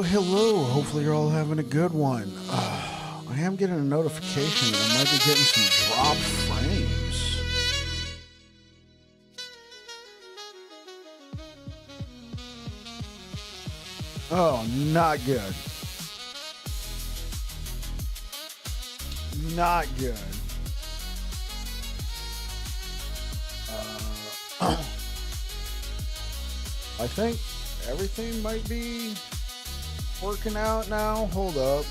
Hello. Hopefully you're all having a good one. I am getting a notification that I might be getting some dropped frames. Oh, not good. Not good. I think everything might be working out now. Hold up.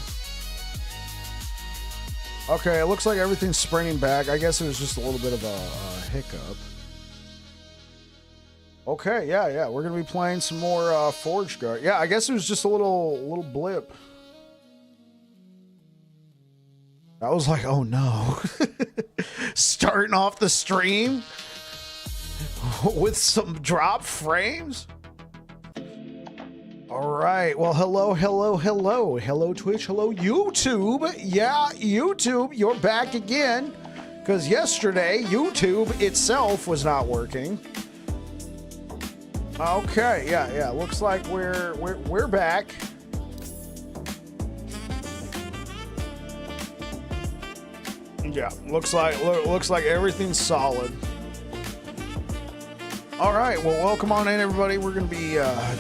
Okay, it looks like everything's sprinting back. I guess it was just a little bit of a hiccup. Okay, yeah. We're gonna be playing some more Forge Guard. Yeah, I guess it was just a little blip. I was like, oh no. Starting off the stream with some drop frames. All right. Well, hello, Twitch, hello, YouTube. Yeah, YouTube, you're back again. Because yesterday, YouTube itself was not working. Okay, yeah. Looks like we're back. Yeah, looks like everything's solid. All right, well, welcome on in, everybody. We're going to be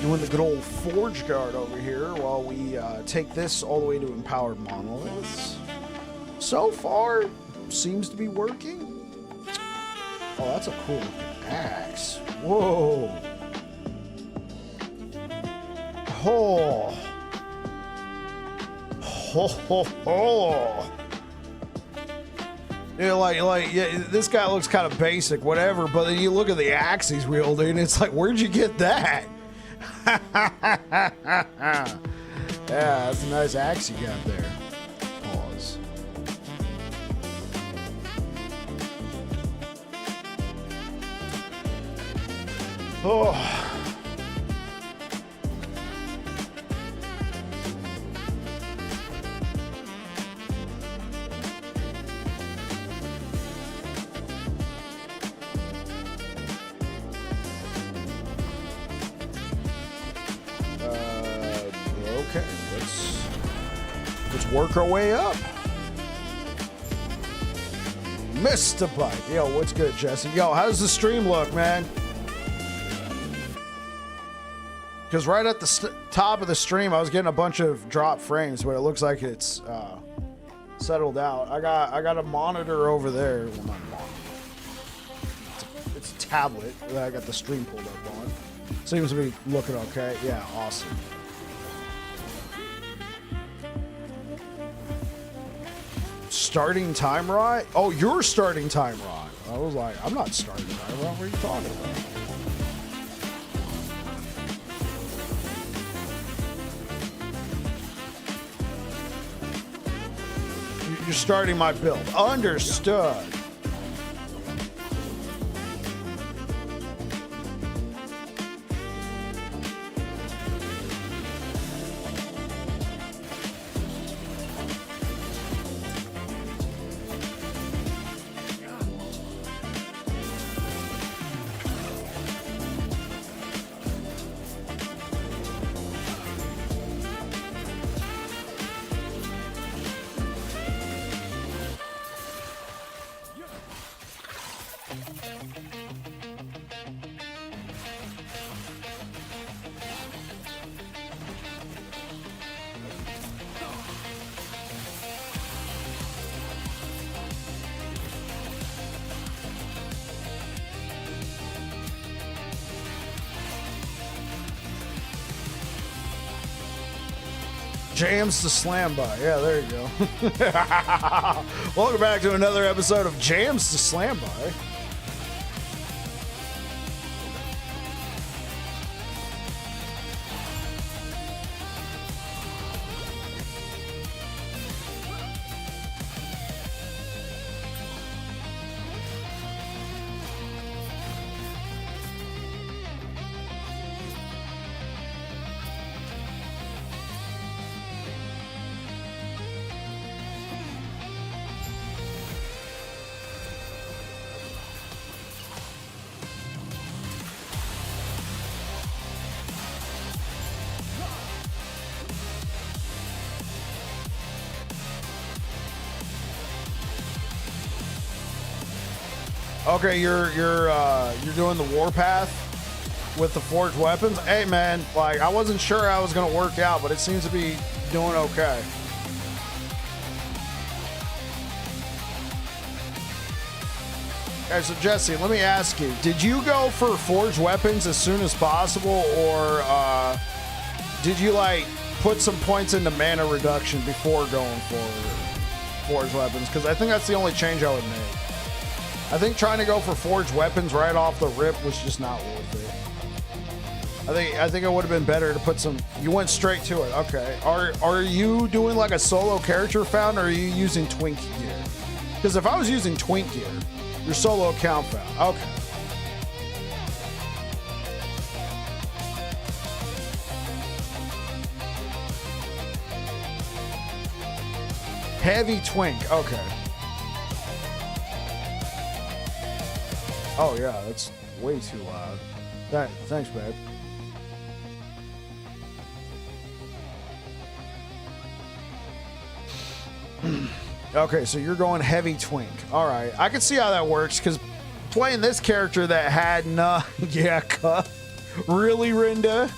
doing the good old Forge Guard over here while we take this all the way to Empowered Monoliths. So far, seems to be working. Oh, that's a cool axe. Whoa. Oh. Yeah, yeah, this guy looks kind of basic, whatever, but then you look at the axe he's wielding, it's like, where'd you get that? Yeah, that's a nice axe you got there. Pause. Oh. Okay, let's work our way up. Mr. Bike. Yo, what's good, Jesse? Yo, how does the stream look, man? Because right at the top of the stream, I was getting a bunch of drop frames, but it looks like it's settled out. I got a monitor over there. Well, not a monitor. It's a tablet that I got the stream pulled up on. Seems to be looking okay. Yeah, awesome. Starting time rot? Oh, you're starting time rot. I was like, I'm not starting time rot. What are you talking about? You're starting my build. Understood. Jams to slam by. Yeah, there you go. Welcome back to another episode of Jams to Slam by. Okay, you're doing the Warpath with the forged weapons. Hey man, like I wasn't sure how it was gonna work out, but it seems to be doing okay. Okay, so Jesse, let me ask you: did you go for forged weapons as soon as possible, or did you like put some points into mana reduction before going for forged weapons? Because I think that's the only change I would make. I think trying to go for forged weapons right off the rip was just not worth it. I think it would have been better to put some. You went straight to it. Okay. Are you doing like a solo character found, or are you using Twink gear? Because if I was using Twink gear, your solo account found. Okay. Heavy Twink. Okay. Oh yeah, that's way too loud. Thanks, babe. Okay, so you're going heavy Twink. All right, I can see how that works because playing this character that had yeah, really, Rinda.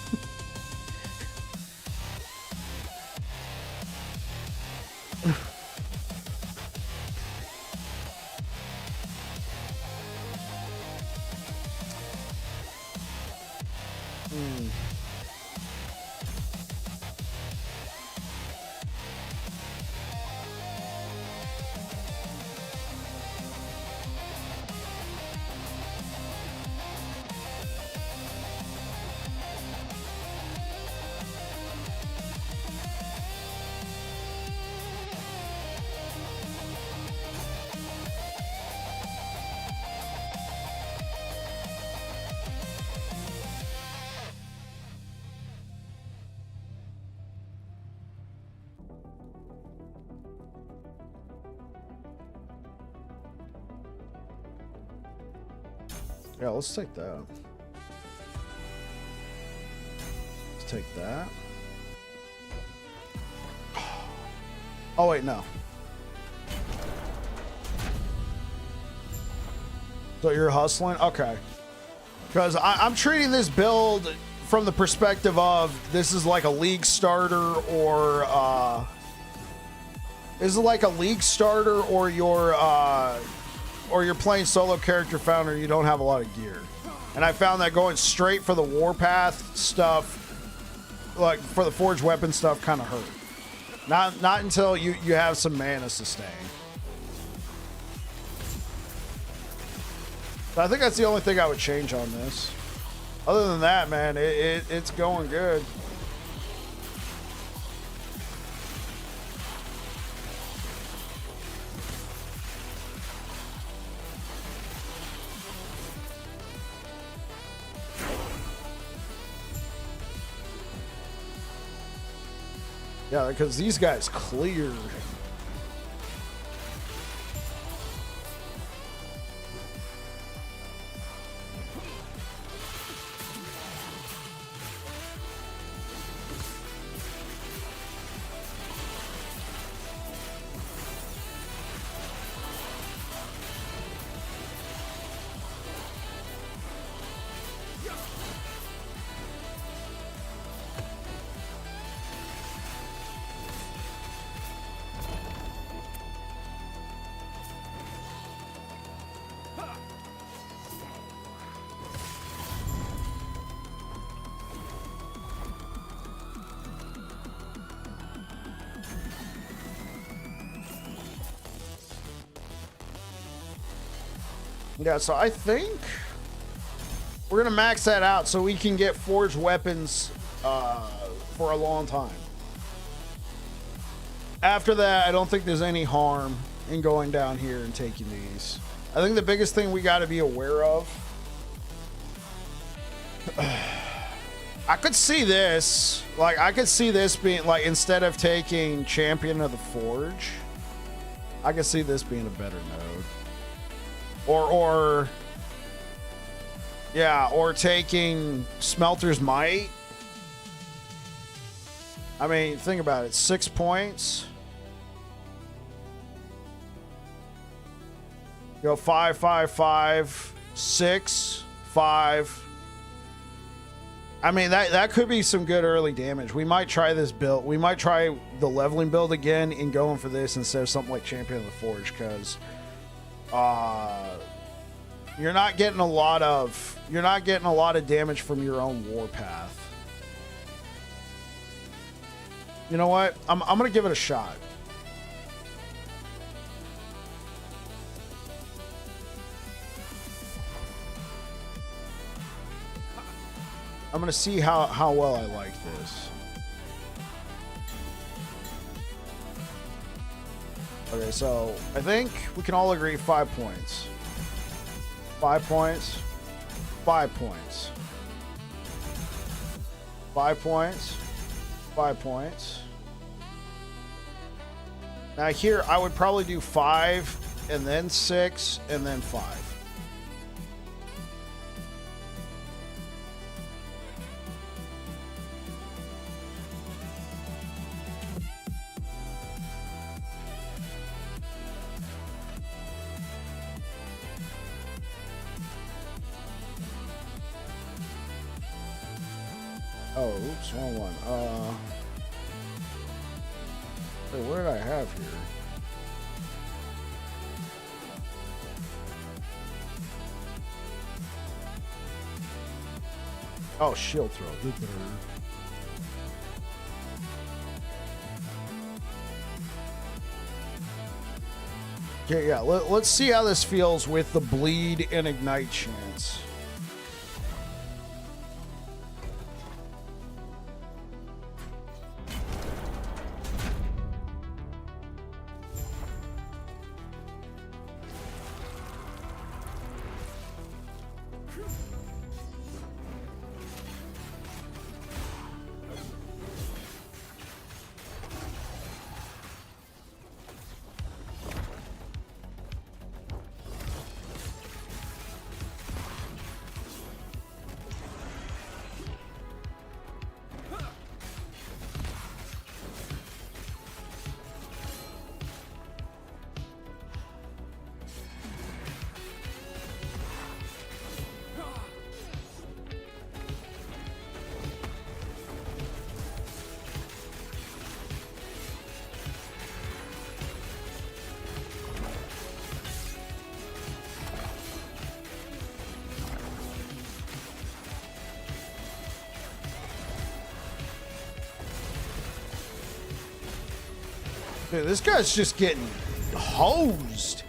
Yeah, let's take that. Let's take that. Oh, wait, no. So you're hustling? Okay. Because I'm treating this build from the perspective of this is like a league starter or you're playing solo character founder and you don't have a lot of gear. And I found that going straight for the Warpath stuff, like for the forged weapon stuff, kind of hurt. Not until you have some mana sustain. I think that's the only thing I would change on this. Other than that, man, it's going good. Yeah, because these guys cleared. Yeah, so I think we're gonna max that out so we can get forged weapons for a long time. After that, I don't think there's any harm in going down here and taking these. I think the biggest thing we got to be aware of. I could see this, like I could see this being like, instead of taking Champion of the Forge, I could see this being a better node. Or taking Smelter's Might. I mean, think about it. 6 points. Go 5, 5, 5, 6, 5. I mean, that could be some good early damage. We might try this build. We might try the leveling build again and going for this instead of something like Champion of the Forge, because you're not getting a lot of damage from your own Warpath. You know what? I'm gonna give it a shot. I'm gonna see how well I like this. Okay, so I think we can all agree 5 points. 5 points. 5 points. 5 points. 5 points. Now here, I would probably do 5, and then 6, and then 5. Oh, oops, wrong one. Wait, what did I have here? Oh, shield throw. Good bird. Okay, yeah, let's see how this feels with the bleed and ignite chance. Dude, this guy's just getting hosed.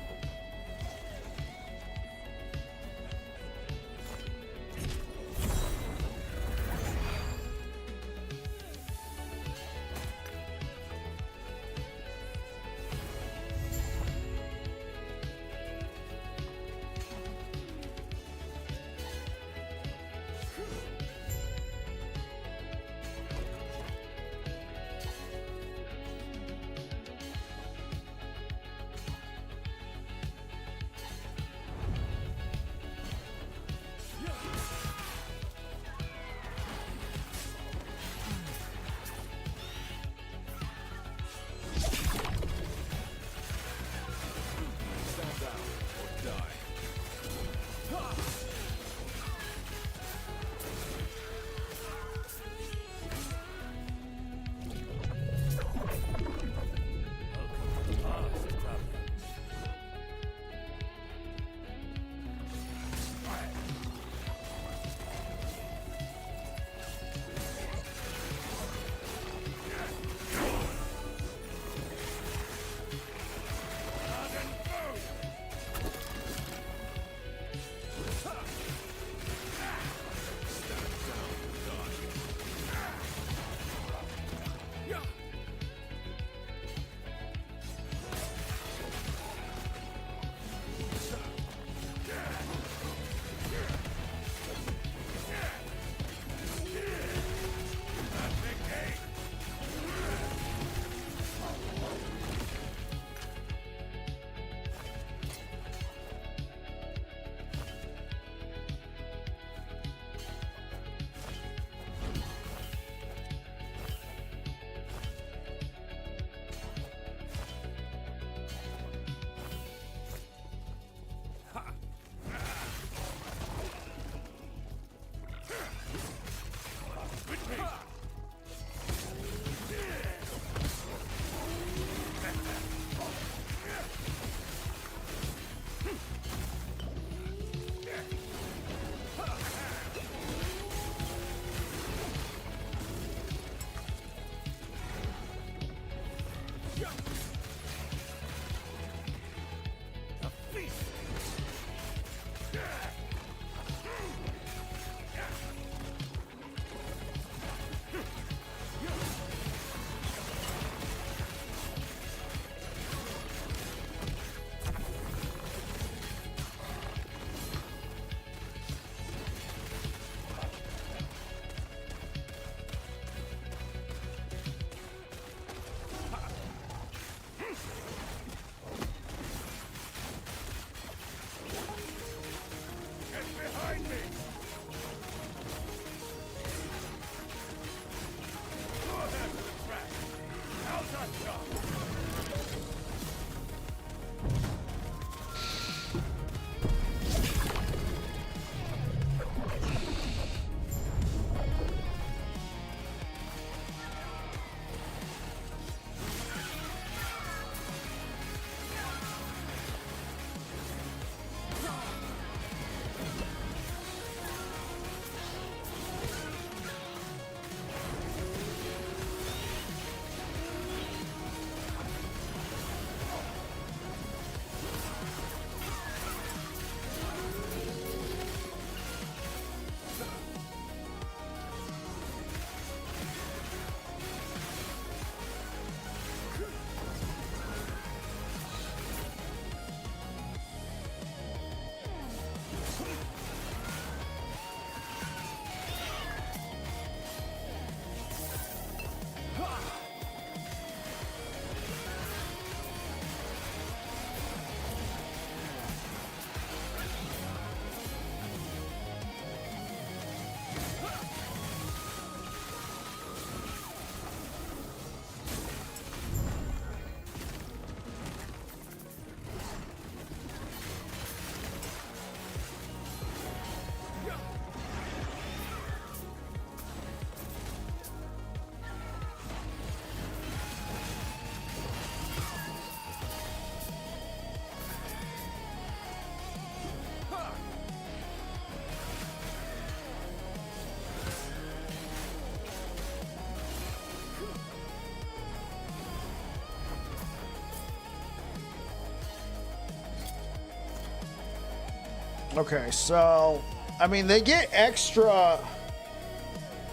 Okay, so I mean they get extra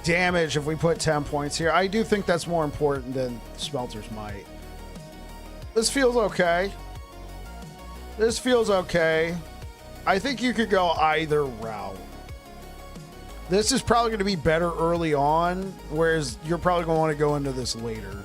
damage if we put 10 points here. I do think that's more important than Smelter's Might. This feels okay. This feels okay. I think you could go either route. This is probably going to be better early on, whereas you're probably going to want to go into this later.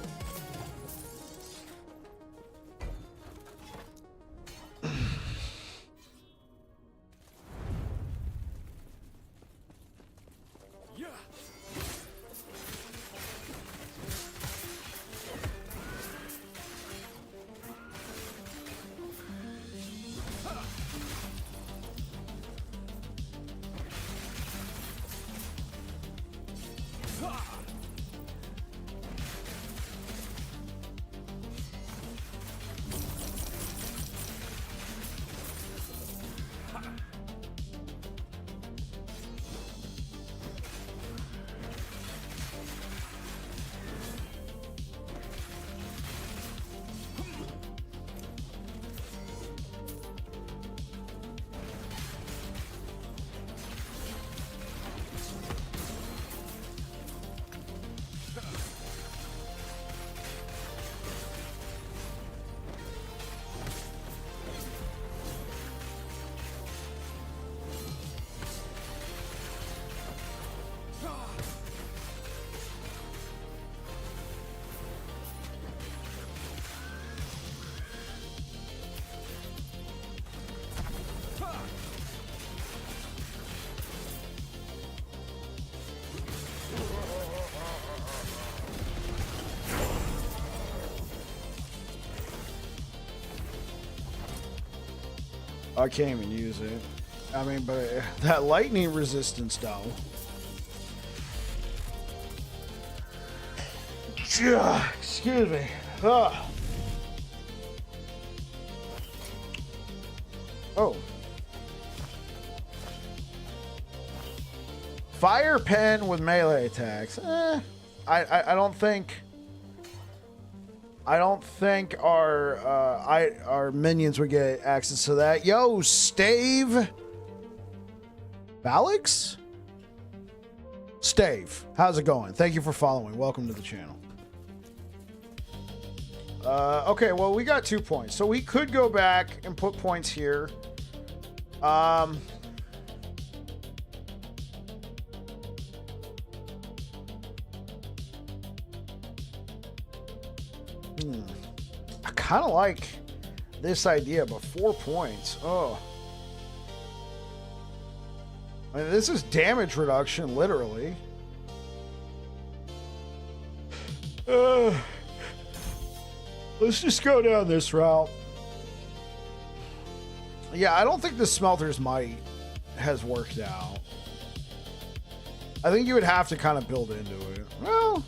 I can't even use it. I mean, but that lightning resistance, though. Excuse me. Ugh. Oh. Fire pen with melee attacks. I don't think. I don't think our minions would get access to that. Yo, Stave. Valix? Stave, how's it going? Thank you for following. Welcome to the channel. Okay, well, we got 2 points. So we could go back and put points here. I kind of like this idea, but 4 points. Oh. I mean, this is damage reduction, literally. Let's just go down this route. Yeah, I don't think the Smelter's Might has worked out. I think you would have to kind of build into it. Well,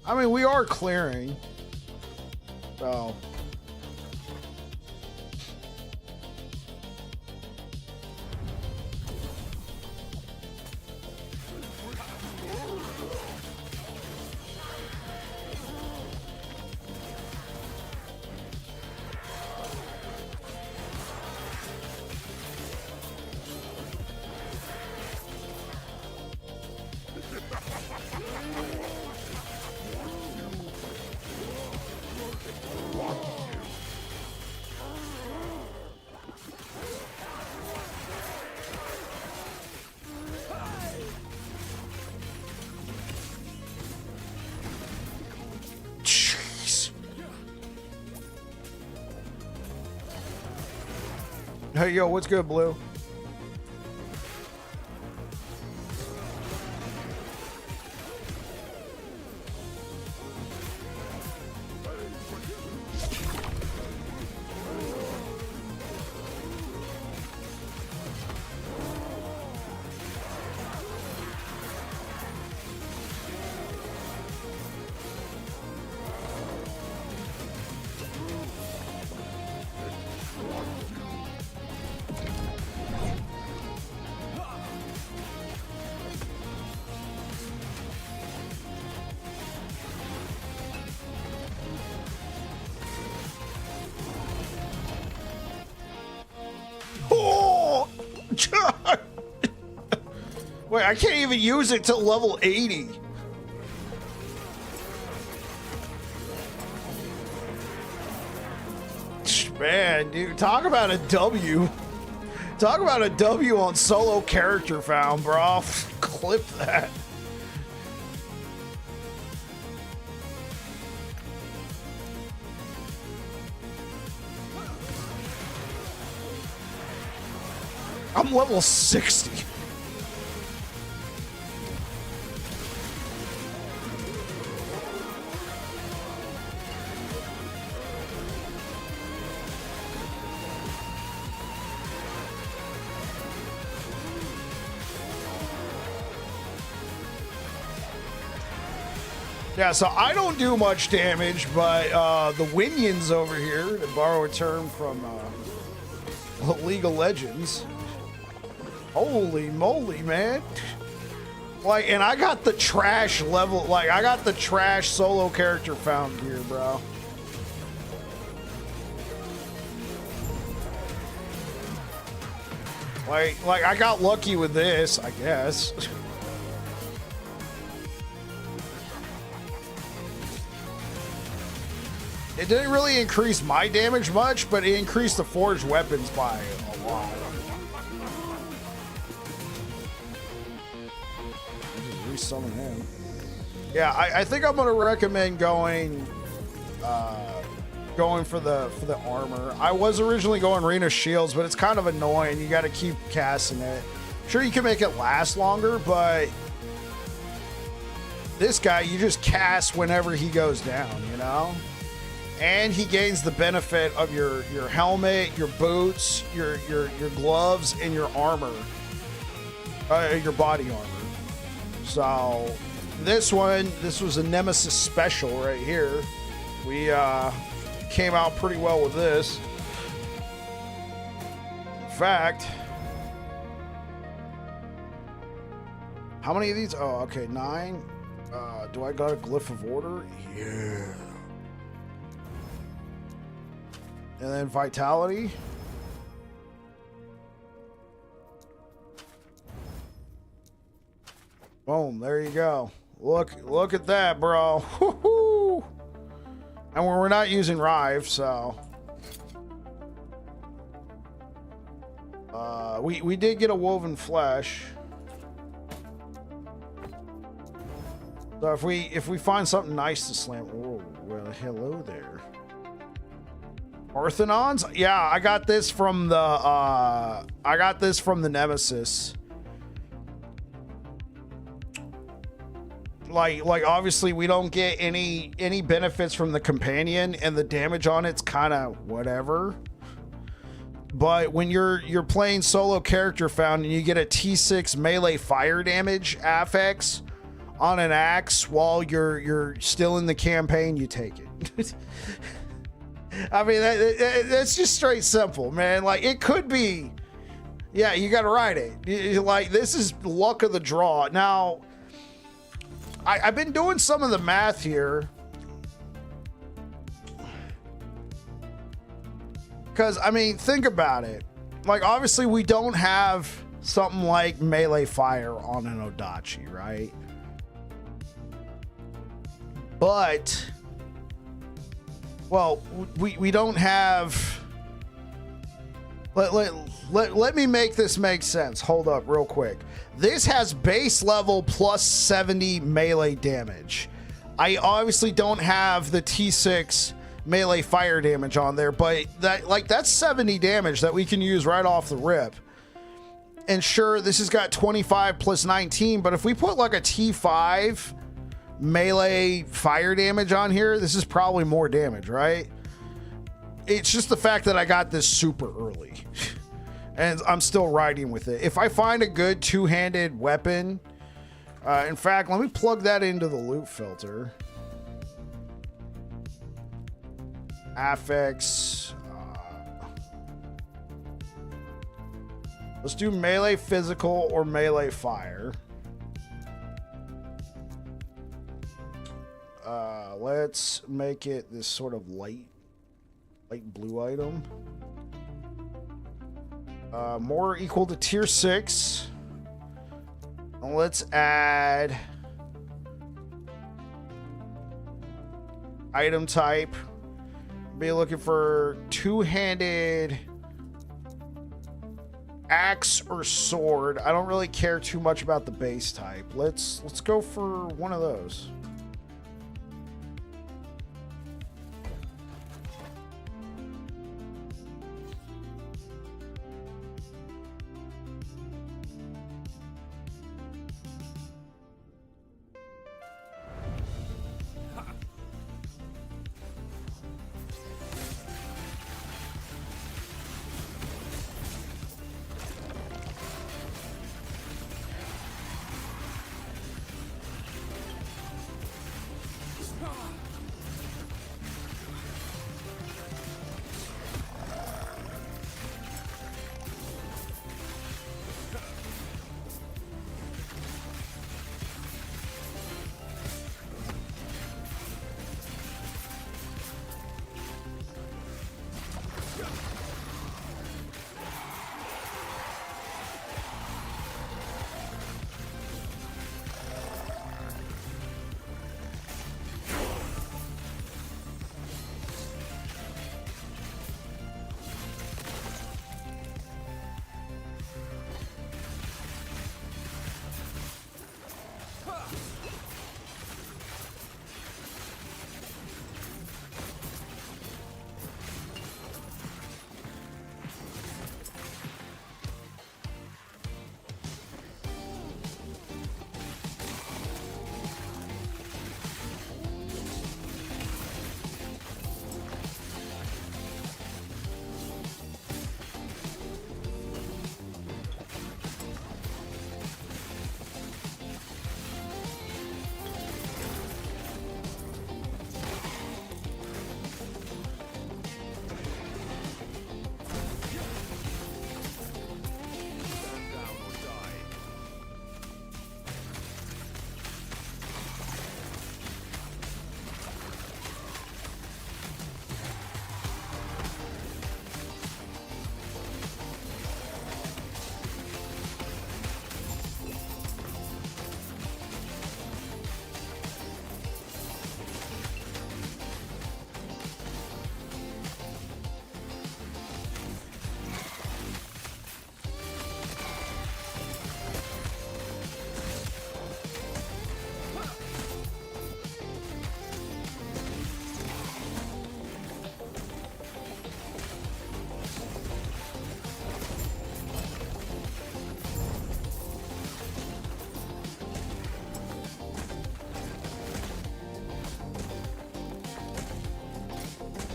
I mean, we are clearing. So... Hey, yo, what's good, Blue? Wait, I can't even use it till level 80. Man, dude, talk about a W. Talk about a W on solo character found, bro. Clip that. I'm level 60. Yeah, so I don't do much damage, but the Winions over here, to borrow a term from League of Legends, holy moly, man. Like, and I got the trash level, like, I got the trash solo character found here, bro. Like I got lucky with this, I guess. It didn't really increase my damage much, but it increased the forged weapons by a lot. Just resummon him. Yeah, I think I'm gonna recommend going for the armor. I was originally going Rena Shields, but it's kind of annoying. You got to keep casting it. Sure, you can make it last longer, but this guy, you just cast whenever he goes down, you know? And he gains the benefit of your helmet, your boots, your gloves, and your armor, your body armor. So this was a Nemesis special right here. We came out pretty well with this. In fact, how many of these? Oh, okay, 9. Do I got a glyph of order? Yeah. And then vitality. Boom, there you go. Look at that, bro. Woo-hoo. And we're not using Rive, so we did get a woven flesh. So if we find something nice to slam, oh well, hello there. Parthenons? Yeah, I got this from the Nemesis. Like obviously we don't get any benefits from the companion, and the damage on it's kind of whatever. But when you're playing solo character found and you get a T6 melee fire damage affix on an axe while you're still in the campaign, you take it. I mean, that's just straight simple, man. Like, it could be, yeah, you got to ride it. Like, this is luck of the draw. Now, I've been doing some of the math here. Because, I mean, think about it. Like, obviously, we don't have something like melee fire on an Odachi, right? But, well, we don't have... Let me make this make sense. Hold up real quick. This has base level plus 70 melee damage. I obviously don't have the T6 melee fire damage on there, but that's 70 damage that we can use right off the rip. And sure, this has got 25 plus 19, but if we put like a T5 melee fire damage on here, this is probably more damage, right? It's just the fact that I got this super early and I'm still riding with it. If I find a good two-handed weapon, in fact, let me plug that into the loot filter. Affix. Let's do melee physical or melee fire. Let's make it this sort of light blue item. More equal to tier 6. Let's add item type. Be looking for two-handed axe or sword. I don't really care too much about the base type. Let's go for one of those.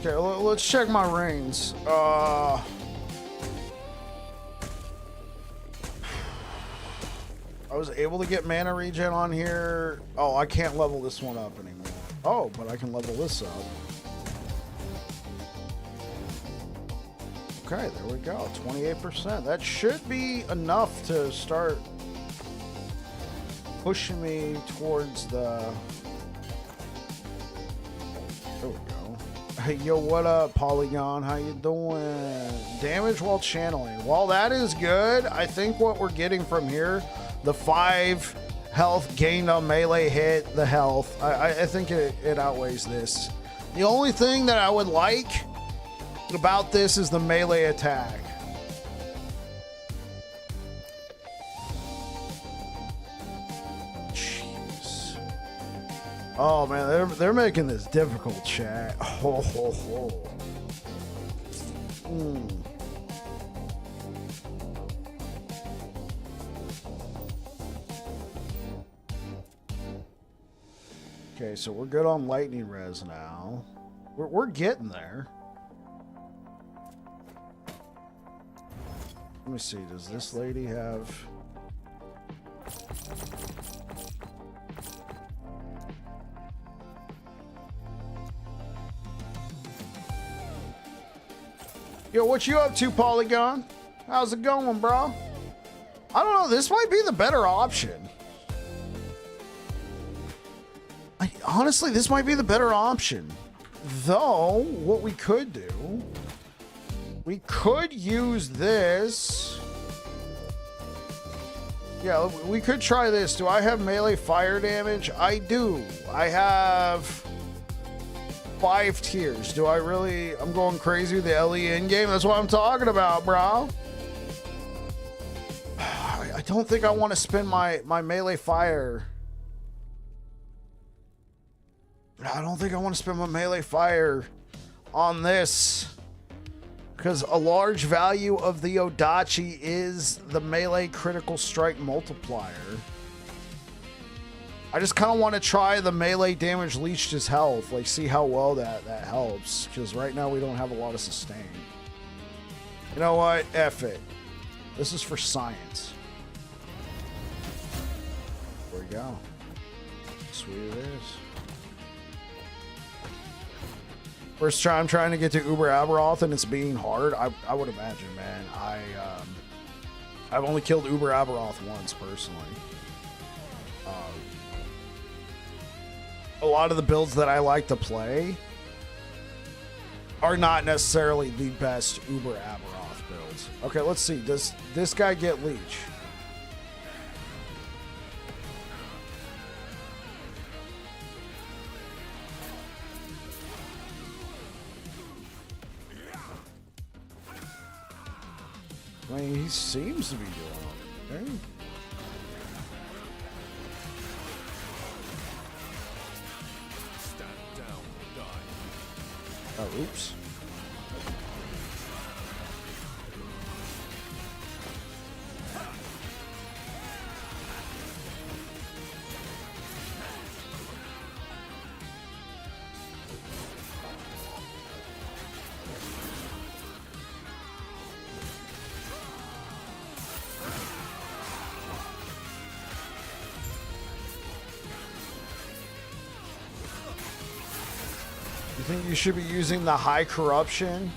Okay, let's check my reigns. I was able to get mana regen on here. Oh, I can't level this one up anymore. Oh, but I can level this up. Okay, there we go. 28%. That should be enough to start pushing me towards the... There we go. Hey, yo, what up, Polygon? How you doing? Damage while channeling. Well, that is good. I think what we're getting from here, the 5 health gained on melee hit, the health, I think it outweighs this. The only thing that I would like about this is the melee attack. Jeez. Oh man, they're making this difficult, chat. Ho ho ho. Okay, so we're good on lightning res now. We're getting there. Let me see, does this lady have... Yo, what you up to, Polygon? How's it going, bro? I don't know, this might be the better option. Honestly, this might be the better option. Though, what we could do We could use this. Yeah, we could try this. Do I have melee fire damage? I do. I have 5 tiers. Do I really? I'm going crazy with the LE in game. That's what I'm talking about, bro. I don't think I want to spend my melee fire. I don't think I want to spend my melee fire on this. Because a large value of the Odachi is the melee critical strike multiplier. I just kind of want to try the melee damage leached his health. Like, see how well that helps. Because right now we don't have a lot of sustain. You know what? F it. This is for science. There we go. Sweet it is. First try I'm trying to get to Uber Aberoth and it's being hard. I would imagine, man. I've only killed Uber Aberoth once personally. A lot of the builds that I like to play are not necessarily the best Uber Aberoth builds. Okay, let's see. Does this guy get leech? I mean, he seems to be doing okay. Oh, oops. I think you should be using the high corruption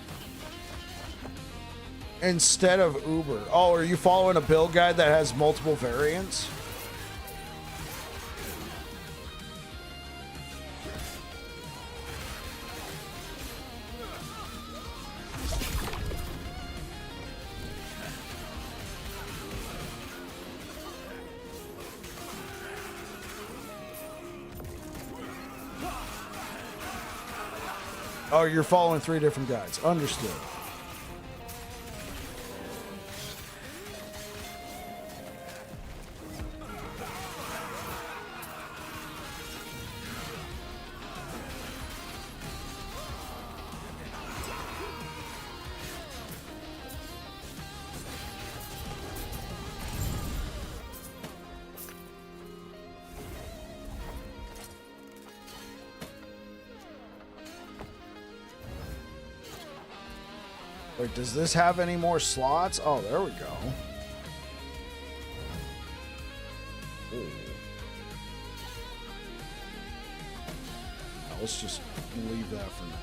instead of Uber. Oh, are you following a build guide that has multiple variants? Oh, you're following 3 different guides. Understood. Wait, does this have any more slots? Oh, there we go. Ooh. Now, let's just leave that for now.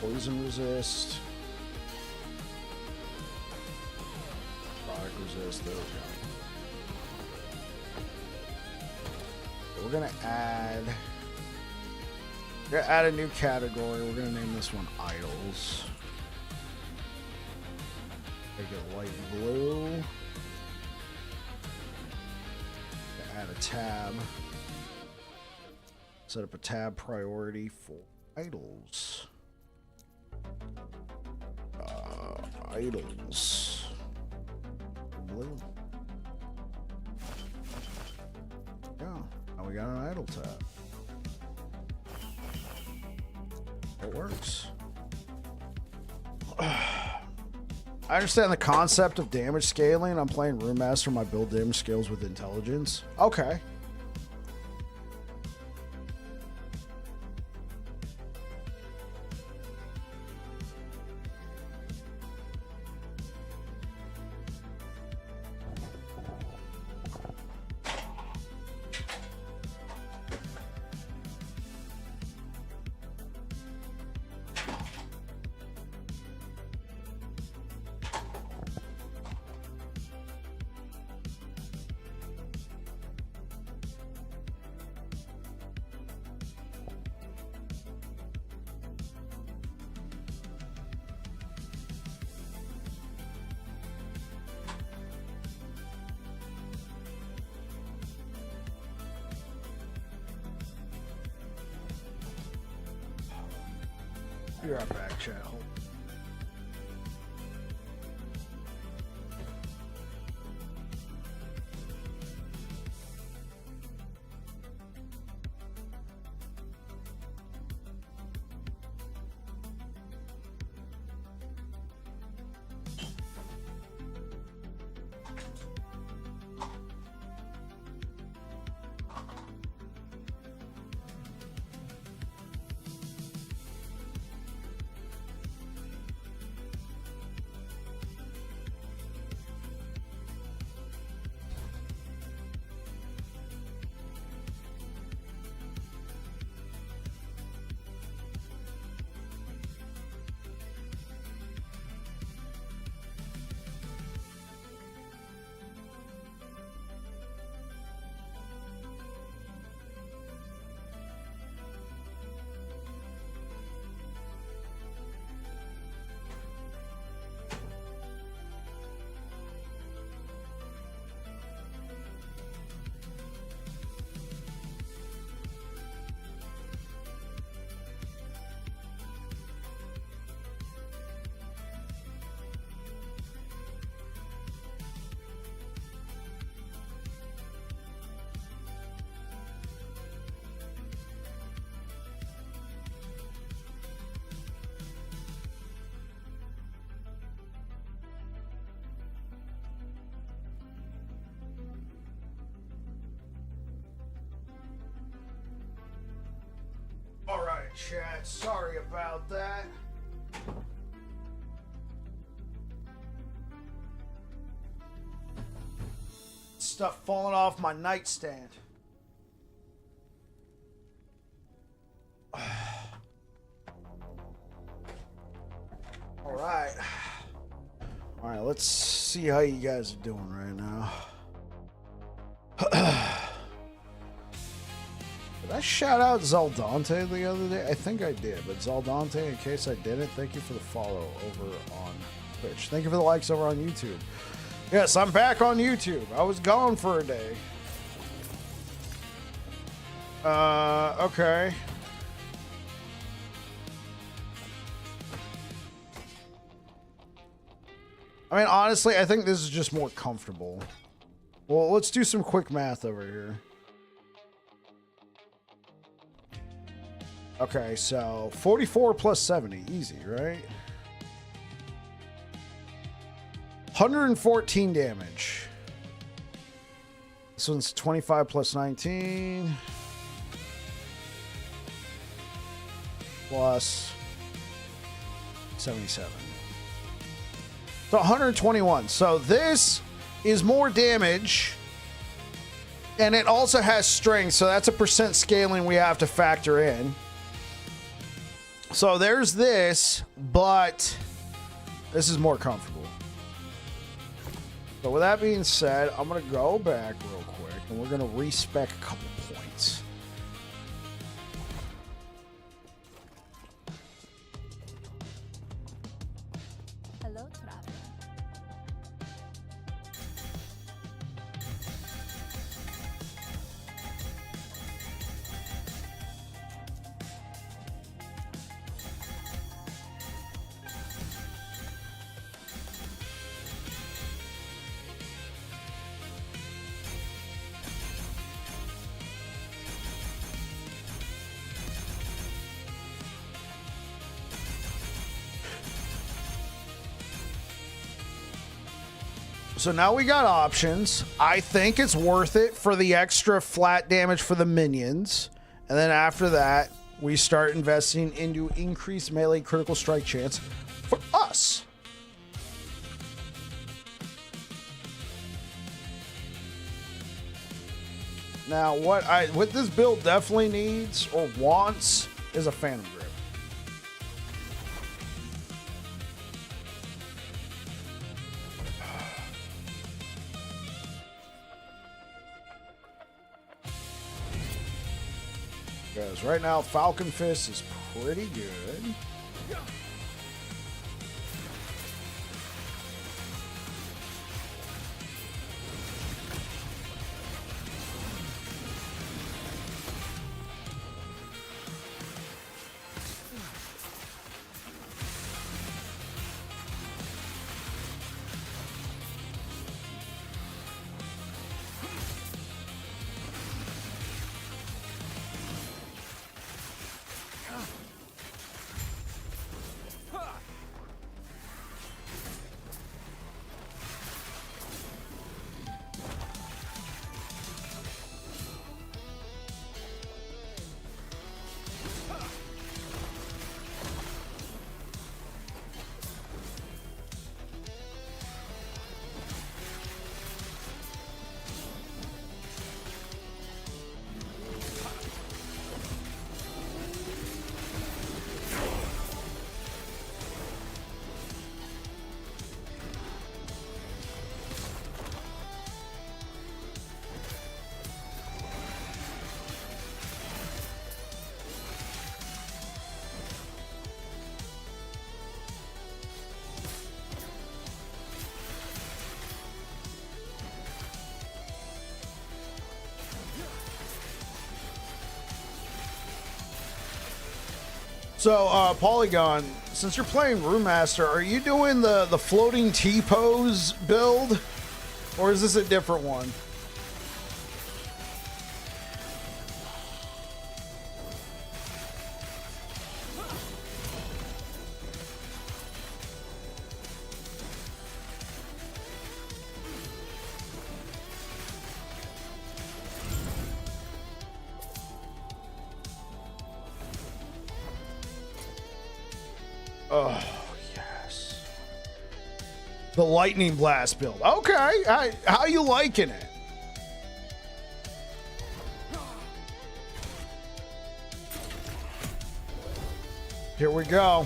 Poison resist. Product resist. There we go. We're gonna add a new category. We're gonna name this one Idols. Make it light blue. Add a tab. Set up a tab priority for Idols. Idols. Blue. Yeah, now we got an idle tab. It works. I understand the concept of damage scaling. I'm playing Rune Master. My build damage scales with intelligence. Okay. Be right back, chat. Hold. Alright, chat. Sorry about that. Stuff falling off my nightstand. Alright. Alright, let's see how you guys are doing right now. Did I shout out Zaldante the other day? I think I did, but Zaldante, in case I didn't, thank you for the follow over on Twitch. Thank you for the likes over on YouTube. Yes, I'm back on YouTube. I was gone for a day. Okay. I mean, honestly, I think this is just more comfortable. Well, let's do some quick math over here. Okay, so 44 plus 70, easy, right? 114 damage. This one's 25 plus 19. Plus 77. So 121. So this is more damage. And it also has strength, so that's a percent scaling we have to factor in. So there's this, but this is more comfortable. So with that being said, I'm going to go back real quick, and we're going to respec a couple points. Hello, traveler. So now we got options. I think it's worth it for the extra flat damage for the minions. And then after that, we start investing into increased melee critical strike chance for us. Now, what this build definitely needs or wants is a Phantom Grip. Because right now, Falcon Fist is pretty good. So, Polygon, since you're playing Room Master, are you doing the floating T-pose build? Or is this a different one? Oh, yes. The Lightning Blast build. Okay. How you liking it? Here we go.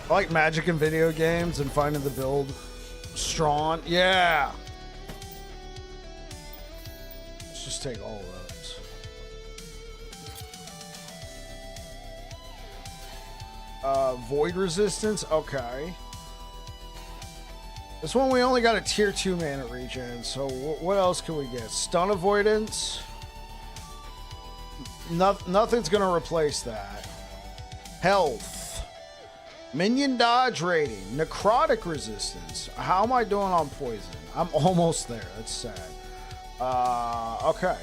I like magic in video games and finding the build strong. Yeah. Let's just take all of those. Void resistance. Okay. This one we only got a tier 2 mana regen. So what else can we get? Stun avoidance. Nothing's going to replace that. Health. Minion dodge rating, necrotic resistance. How am I doing on poison? I'm almost there. That's sad. Okay.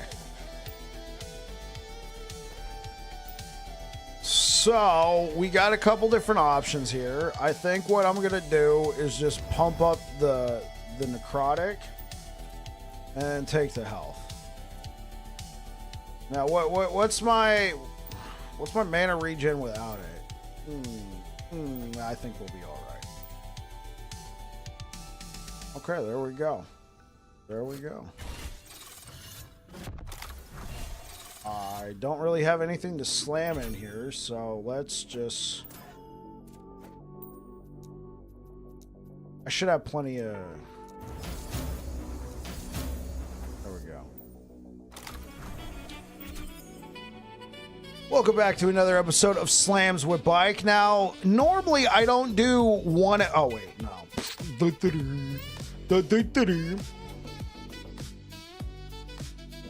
So we got a couple different options here. I think what I'm gonna do is just pump up the necrotic and take the health. Now what's my mana regen without it? I think we'll be all right. Okay, there we go. There we go. I don't really have anything to slam in here, so let's just... I should have plenty of... There we go. Welcome back to another episode of Slams with Bike. Now, normally I don't do one... Oh, wait, no.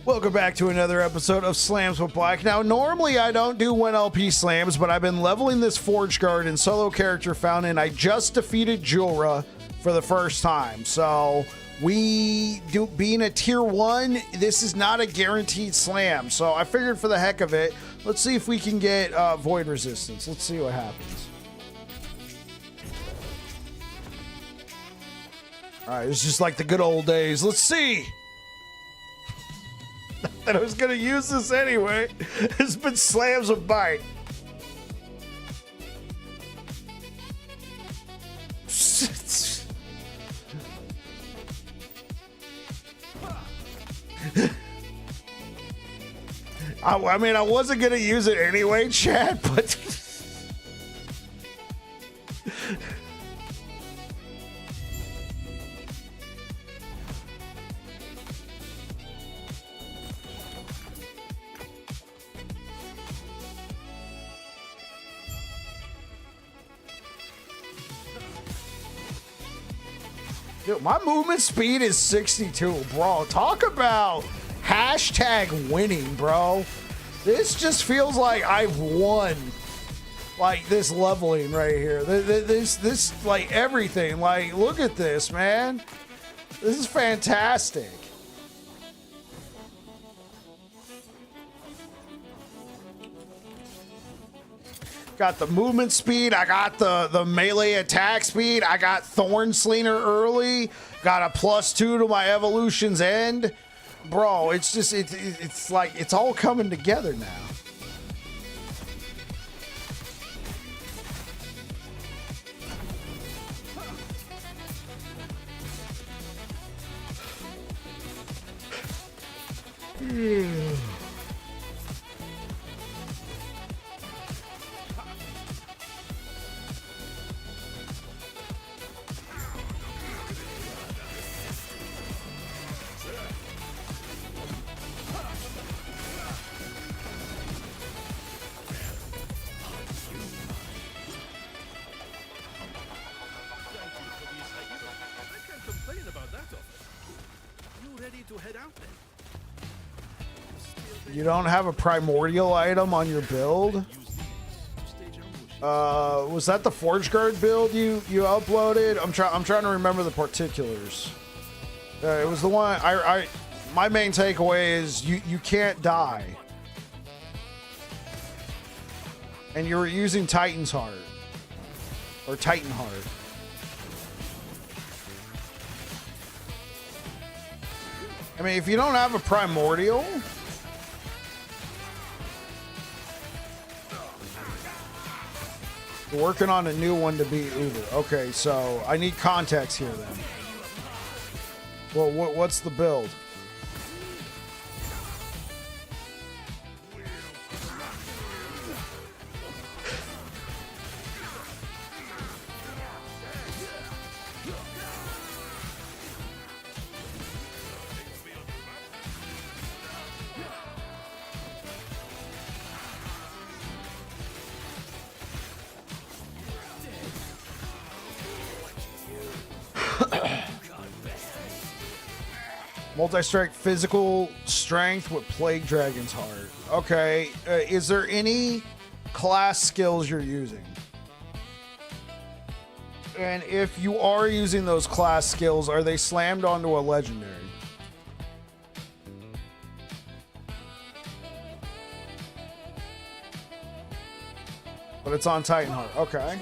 Welcome back to another episode of Slams with Bike. Now, normally I don't do 1LP slams, but I've been leveling this Forge Guard in solo character fountain. I just defeated Julra for the first time. So, being a tier 1, this is not a guaranteed slam. So, I figured for the heck of it, let's see if we can get void resistance. Let's see what happens. All right, it's just like the good old days. Let's see. That I was going to use this anyway. It's been slams with Bite. I mean, I wasn't going to use it anyway, chat, but... Dude, my movement speed is 62, bro. Talk about hashtag winning, bro. This just feels like I've won, like, this leveling right here. This, like, everything. Like, look at this, man. This is fantastic. Got the movement speed. I got the melee attack speed. I got Thorn Slinger early. Got a +2 to my evolution's end. Bro, it's just it's like it's all coming together now. You don't have a primordial item on your build? Was that the Forge Guard build you uploaded? I'm trying to remember the particulars. It was the one my main takeaway is you can't die. And you were using Titan's Heart. Or Titan Heart. I mean, if you don't have a primordial, you're working on a new one to beat Uber. Okay, so I need context here then. Well, what's the build? Multi-strike physical strength with Plague Dragon's Heart. Okay, is there any class skills you're using? And if you are using those class skills, are they slammed onto a legendary? But it's on Titan Heart. Okay.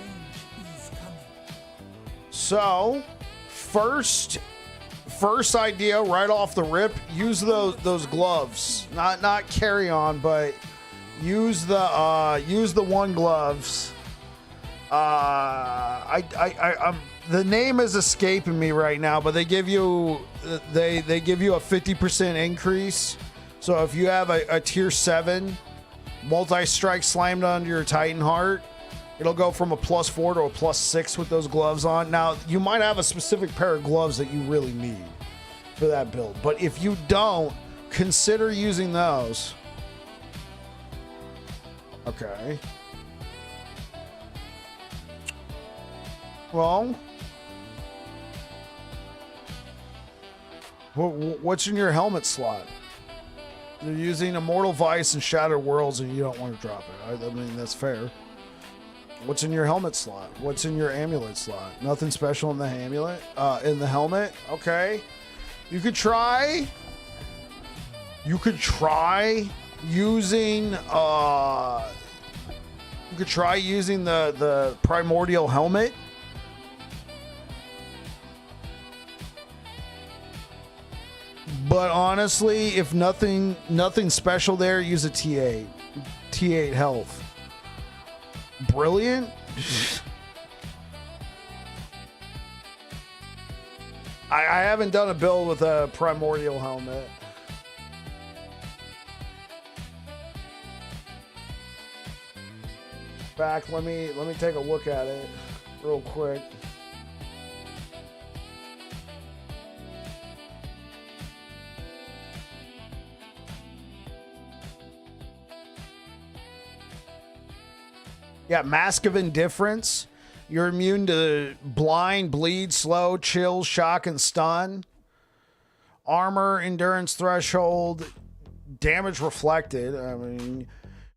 So, first idea right off the rip, use those gloves. Not carry on, but use the one gloves. The name is escaping me right now, but they give you they give you a 50% increase. So if you have a tier 7 multi-strike slammed onto your Titan Heart, it'll go from a +4 to a +6 with those gloves on. Now, you might have a specific pair of gloves that you really need for that build, but if you don't, consider using those. Okay. Well, what's in your helmet slot? You're using Immortal Vice and Shattered Worlds, and you don't want to drop it. I mean, that's fair. What's in your helmet slot? What's in your amulet slot? Nothing special in the amulet? In the helmet? Okay. You could try using the primordial helmet. But honestly, if nothing special there, use a T8. T8 health. Brilliant. I haven't done a build with a primordial helmet. Back, let me take a look at it real quick. Yeah, Mask of Indifference. You're immune to blind, bleed, slow, chill, shock, and stun. Armor, endurance threshold, damage reflected. I mean,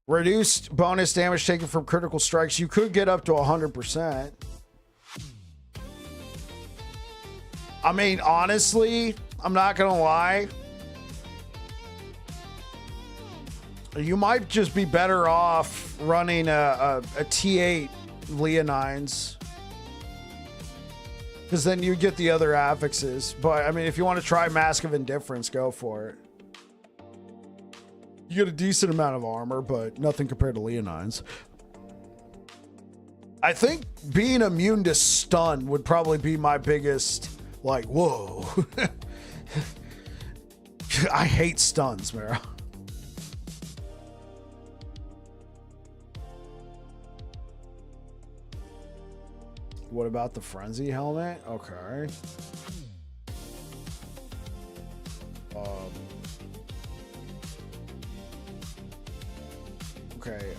reduced bonus damage taken from critical strikes. You could get up to 100%. I mean, honestly, I'm not going to lie. You might just be better off running a T8 Leonines, because then you get the other affixes. But I mean, if you want to try Mask of Indifference, go for it. You get a decent amount of armor, but nothing compared to Leonine's. I think being immune to stun would probably be my biggest, like, whoa. I hate stuns, Mara. What about the frenzy helmet? Okay. Okay,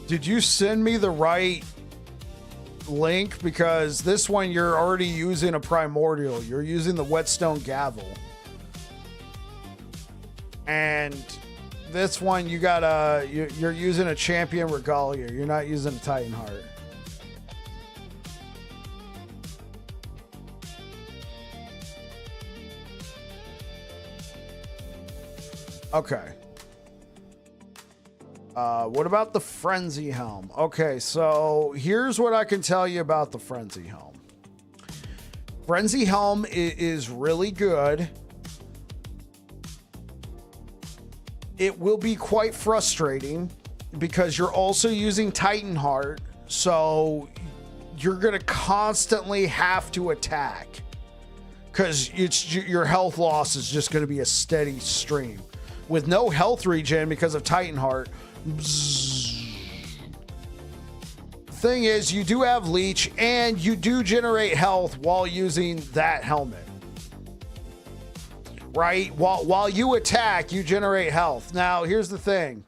did you send me the right link? Because this one you're already using a primordial. You're using the whetstone gavel. And this one you got you're using a champion regalia. You're not using a titan heart. Okay. What about the Frenzy Helm? Okay, so here's what I can tell you about the Frenzy Helm. Frenzy Helm is really good. It will be quite frustrating because you're also using Titan Heart, so you're going to constantly have to attack because your health loss is just going to be a steady stream. With no health regen because of Titan Heart. Thing is, you do have leech and you do generate health while using that helmet. Right? While you attack, you generate health. Now, here's the thing.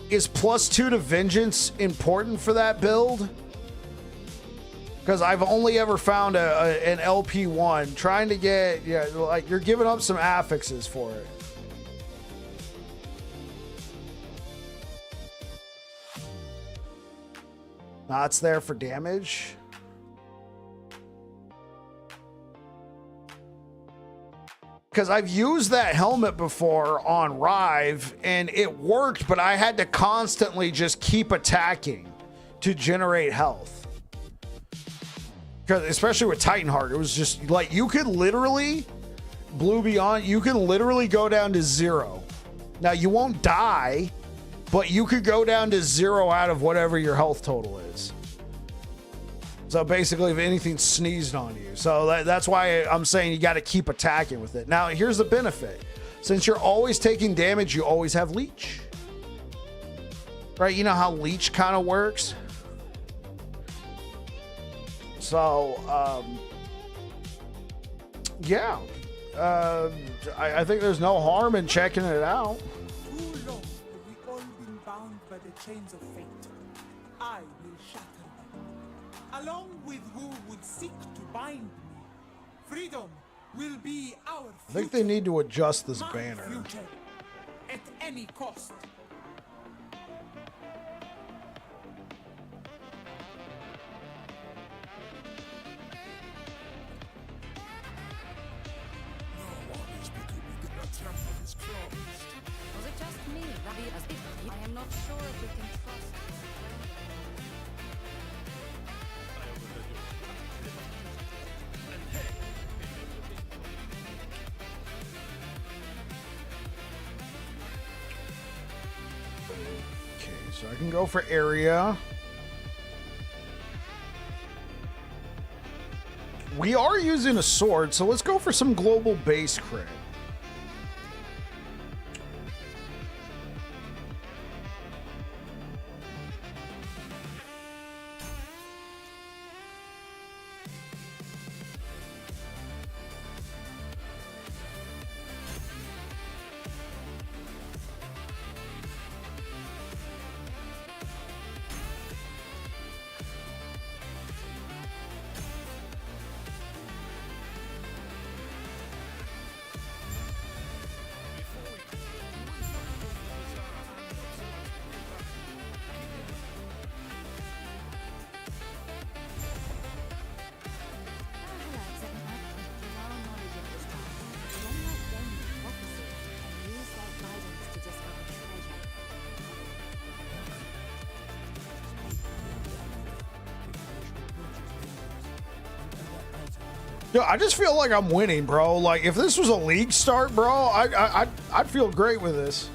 Is +2 to vengeance important for that build? Because I've only ever found an LP1 trying to get, yeah, like you're giving up some affixes for it. It's there for damage. Because I've used that helmet before on Rive and it worked, but I had to constantly just keep attacking to generate health. Because especially with Titan Heart, it was just like you could literally, Blue Beyond, you can literally go down to 0. Now you won't die, but you could go down to 0 out of whatever your health total is. So basically, if anything sneezed on you. So that's why I'm saying you got to keep attacking with it. Now, here's the benefit. Since you're always taking damage, you always have leech. Right? You know how leech kind of works? So, yeah. I think there's no harm in checking it out. Too long have we all been bound by the chains of fate. I will shatter them, along with who would seek to bind me. Freedom will be our future. I think they need to adjust this My banner. future, at any cost. Was it just me? I am not sure if we can trust. Okay, so I can go for area. We are using a sword, so let's go for some global base crit. Dude, I just feel like I'm winning, bro. Like, if this was a league start, bro, I'd feel great with this.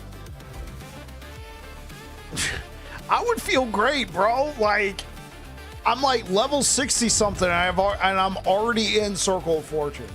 I would feel great, bro. Like, I'm like level 60 something, and I'm already in Circle of Fortune.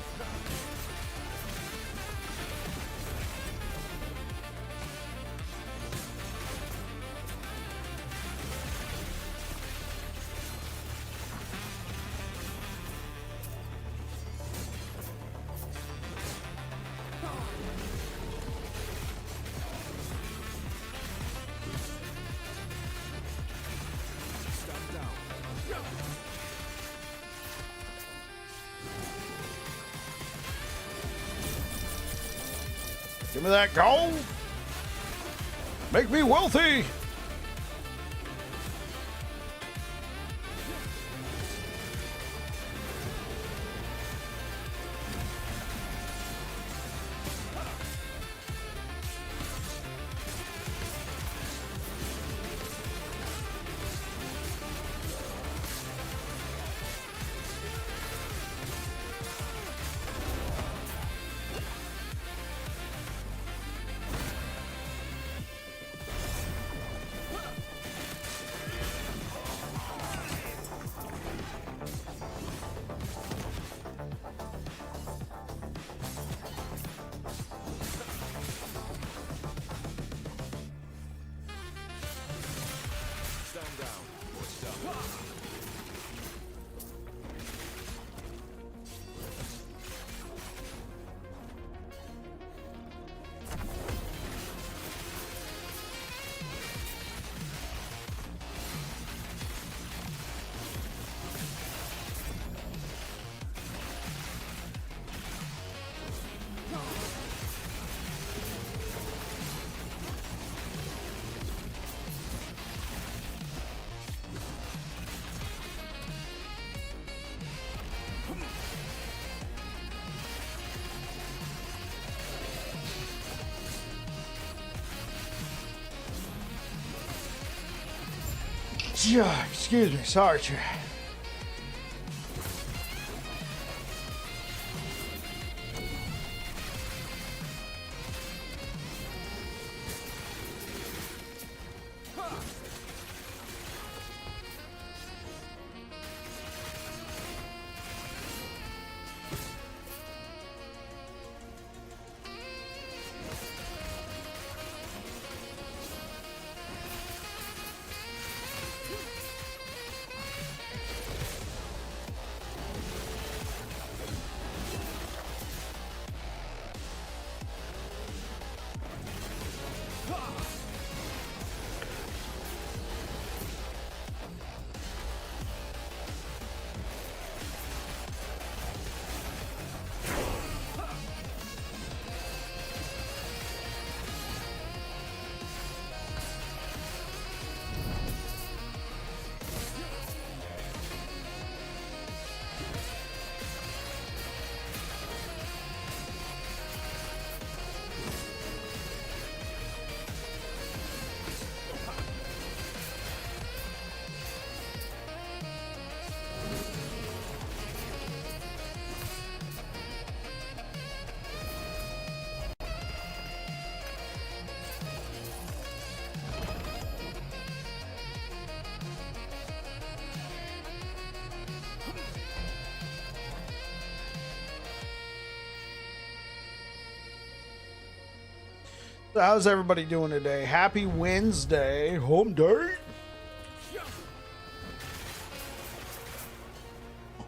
Give me that gold. Make me wealthy. Excuse me, sorry, Chair. So how's everybody doing today? Happy Wednesday, home day.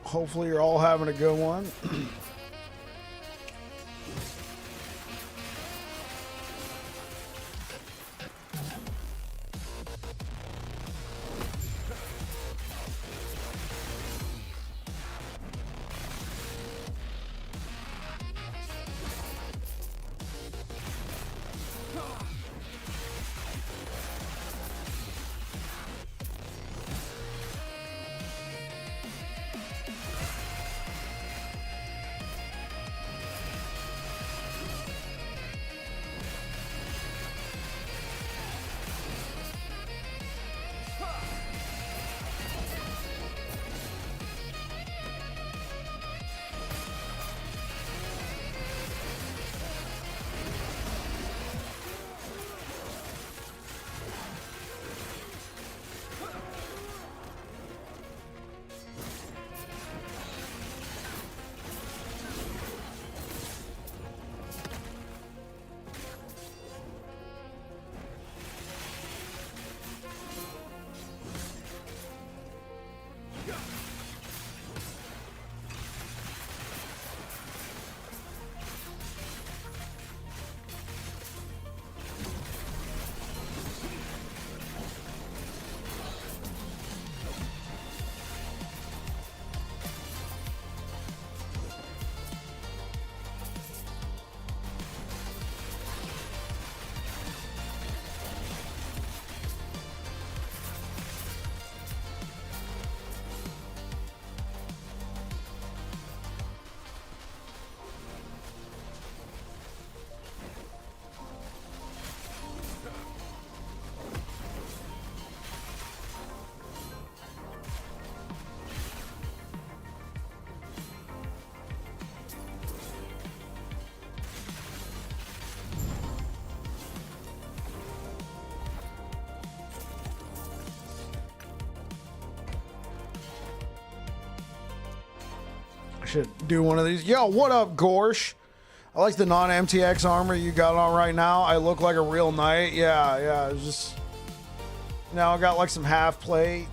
Hopefully you're all having a good one. Should do one of these. Yo, what up, Gorsh? I like the non-MTX armor you got on right now. I look like a real knight. Yeah. It's just now I got like some half plate,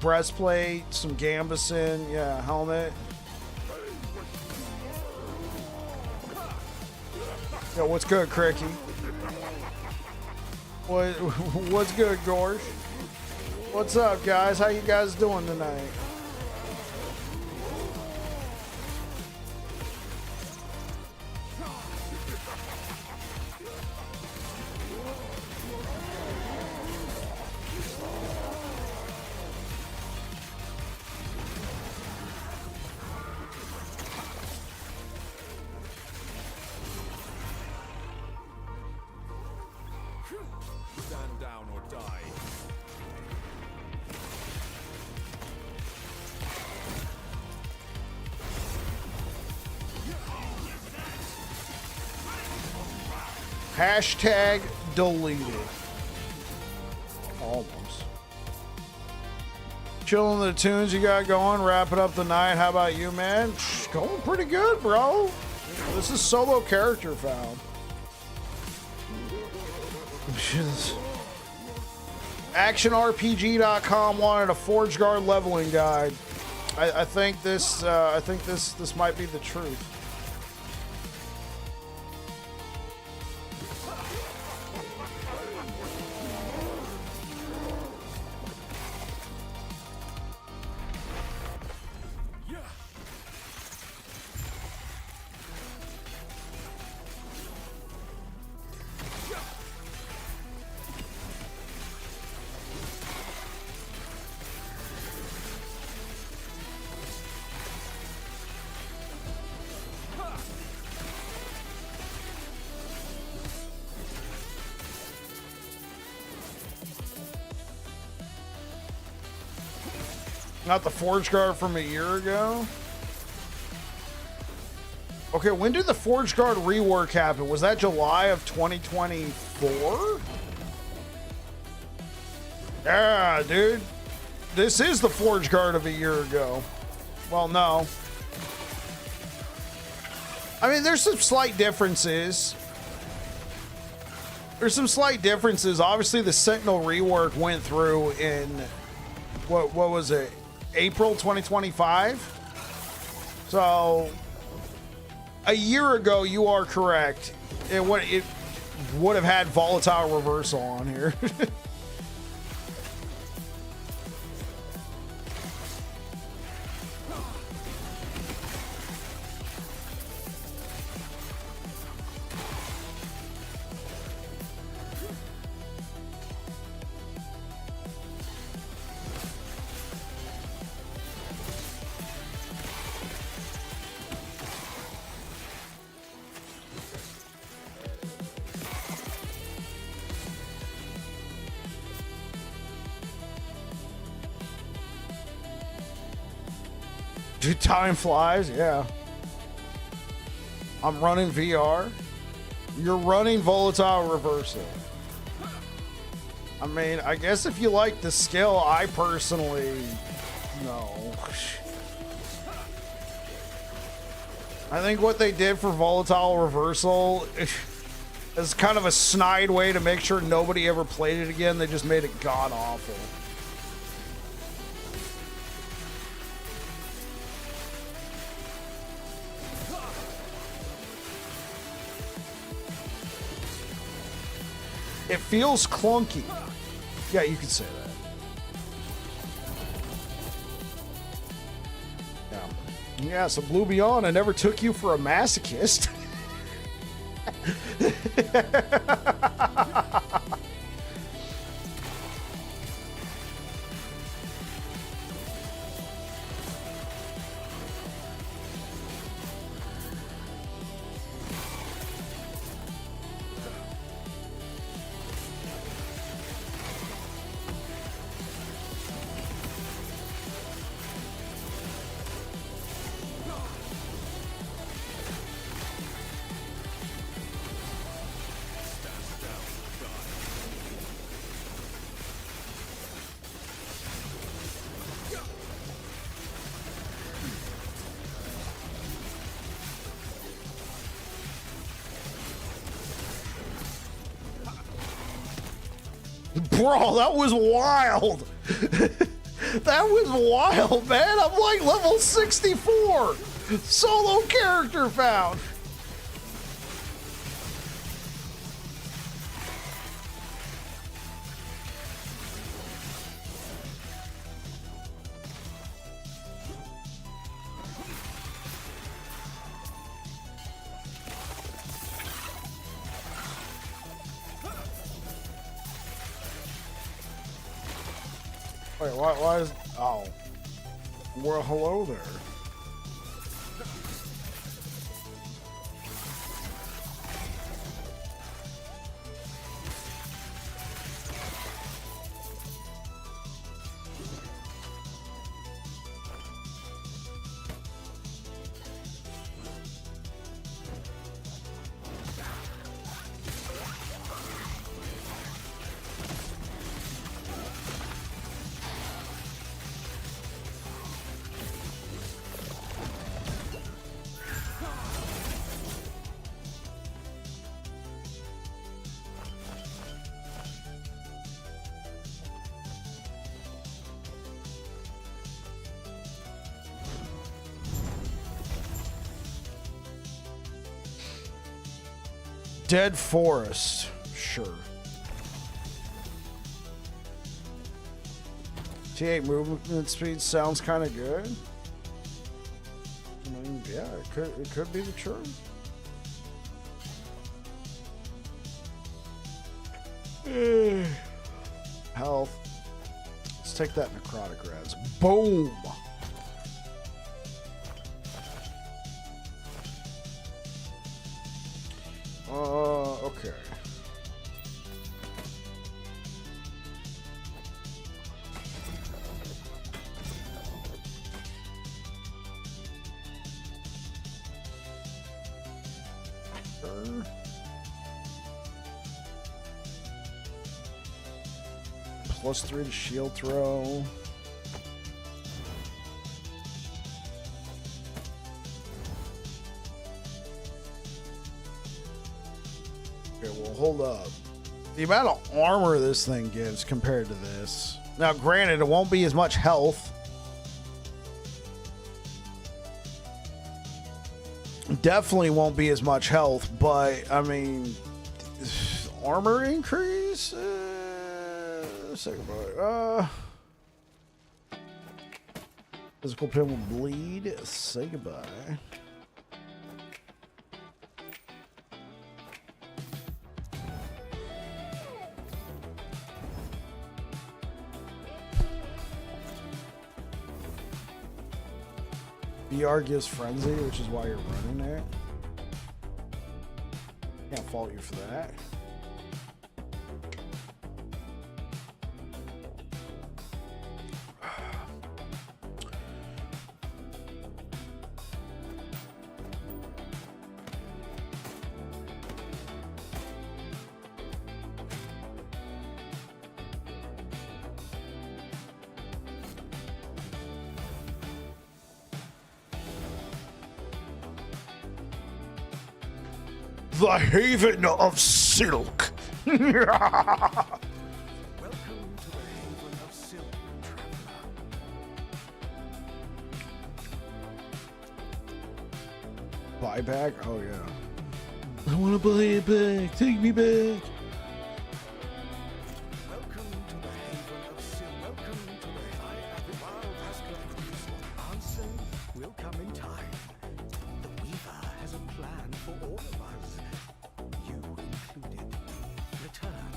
breastplate, some gambeson, helmet. Yo, what's good, Cricky? What's good, Gorsh? What's up, guys? How you guys doing tonight? Stand down or die. Hashtag deleted. Almost. Chilling the tunes you got going, wrapping up the night. How about you, man? Going pretty good, bro. This is solo character found. ActionRPG.com wanted a Forge Guard leveling guide. I think this might be the truth. Not the Forge Guard from a year ago? Okay, when did the Forge Guard rework happen? Was that July of 2024? Yeah, dude. This is the Forge Guard of a year ago. Well, no. I mean, there's some slight differences. Obviously, the Sentinel rework went through in... What was it? April 2025? So, a year ago, you are correct. It would have had volatile reversal on here. Dude, time flies, yeah. I'm running VR. You're running volatile reversal. I mean, I guess if you like the skill, I personally, no. I think what they did for volatile reversal is kind of a snide way to make sure nobody ever played it again. They just made it god awful. It feels clunky. Yeah, you could say that. Yeah, so Blue Beyond, I never took you for a masochist. Bro, that was wild. That was wild, man. I'm like level 64. Solo character found. Wait, why is... Oh. Well, hello there. Dead forest, sure. T8 movement speed sounds kind of good. I mean, yeah, it could be the truth. Health. Let's take that necrotic res. Boom. Okay. +3 to shield throw. Hold up. The amount of armor this thing gives compared to this. Now, granted, it won't be as much health. Definitely won't be as much health, but I mean, armor increase. Say goodbye. Physical pin will bleed. Say goodbye. VR gives frenzy, which is why you're running it. Can't fault you for that. The Haven of Silk. Welcome to the Haven of Silk, traveler. Buy back? Oh yeah. I want to buy it back. Take me back. Welcome to the Haven of Silk. Welcome to the wild vascular cruise. Answer will come in time. The Weaver has a plan for all of us. You included. Return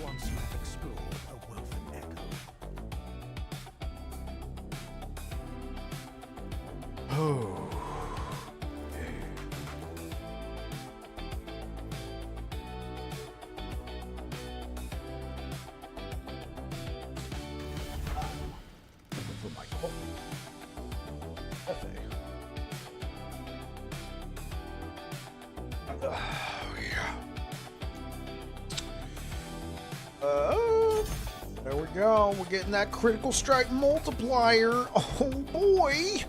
once you have explored a woven echo. Oh. There we go. We're getting that critical strike multiplier. Oh boy.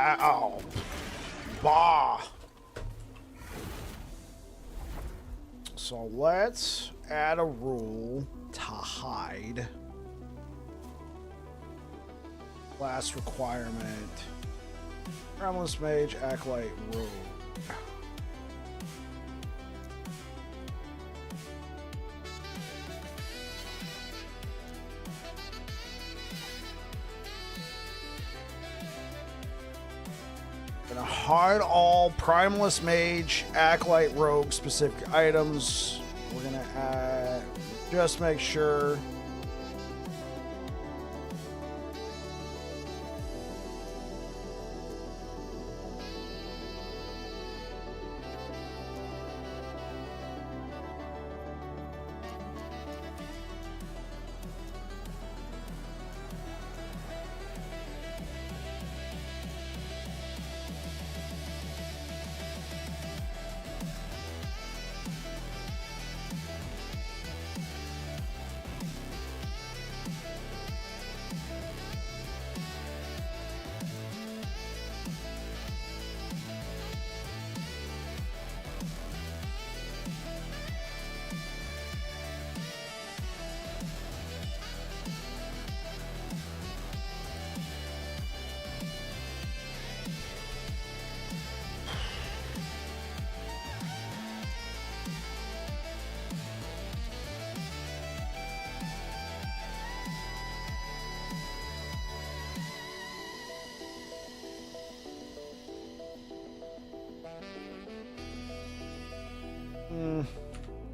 Oh. Bah. So let's add a rule to hide. Last requirement. Primalist Mage, Acolyte, Rogue. Gonna hide all Primalist Mage, Acolyte, Rogue specific items. We're gonna add, just make sure.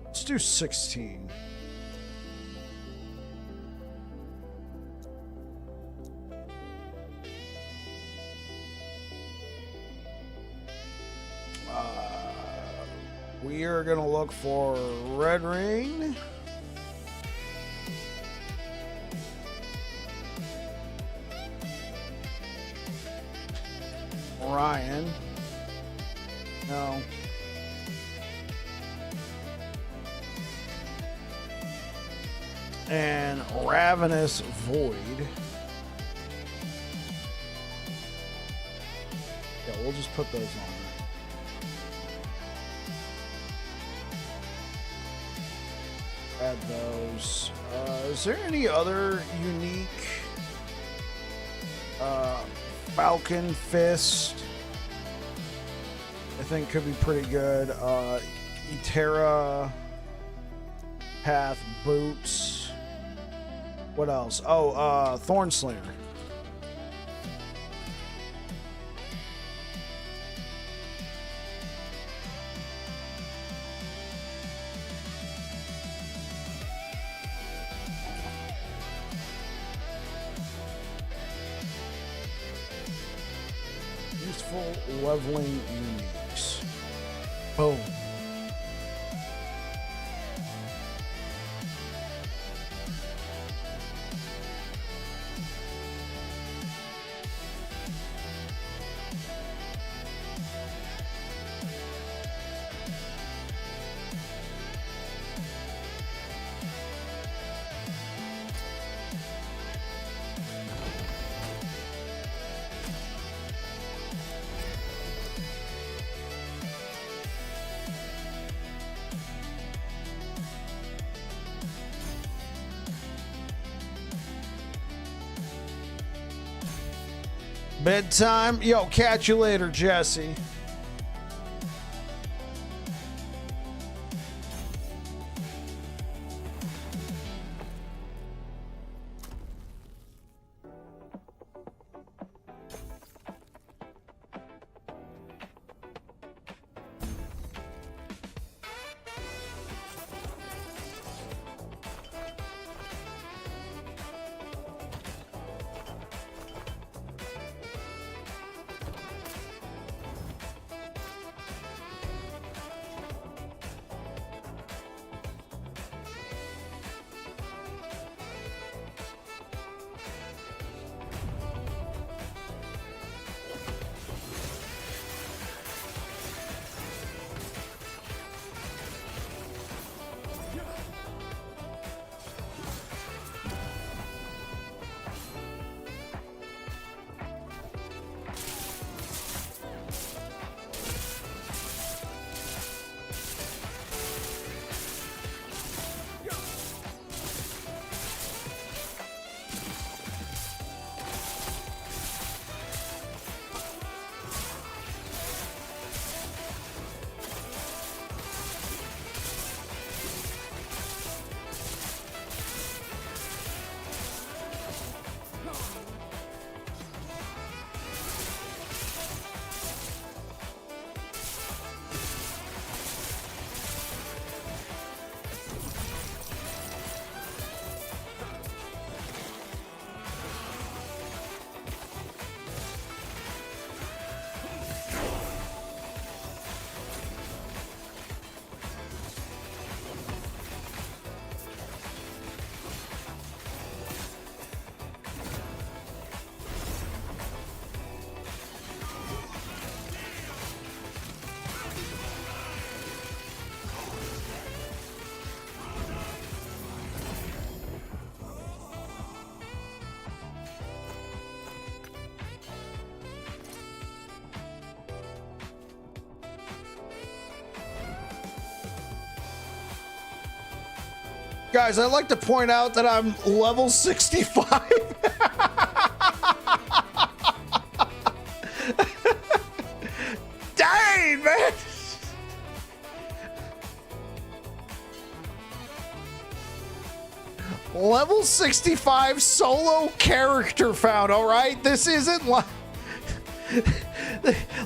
Let's do 16. We are going to look for Red Ring. Ryan. No. And Ravenous Void. Yeah, we'll just put those on. Add those. Is there any other unique Falcon Fist? I think could be pretty good. Etera Path Boots. What else? Oh, Thornslinger. Useful leveling uniques. Boom. Bedtime. Yo, catch you later, Jesse. Guys, I'd like to point out that I'm level 65. Dang, man. Level 65 solo character found, all right? This isn't like...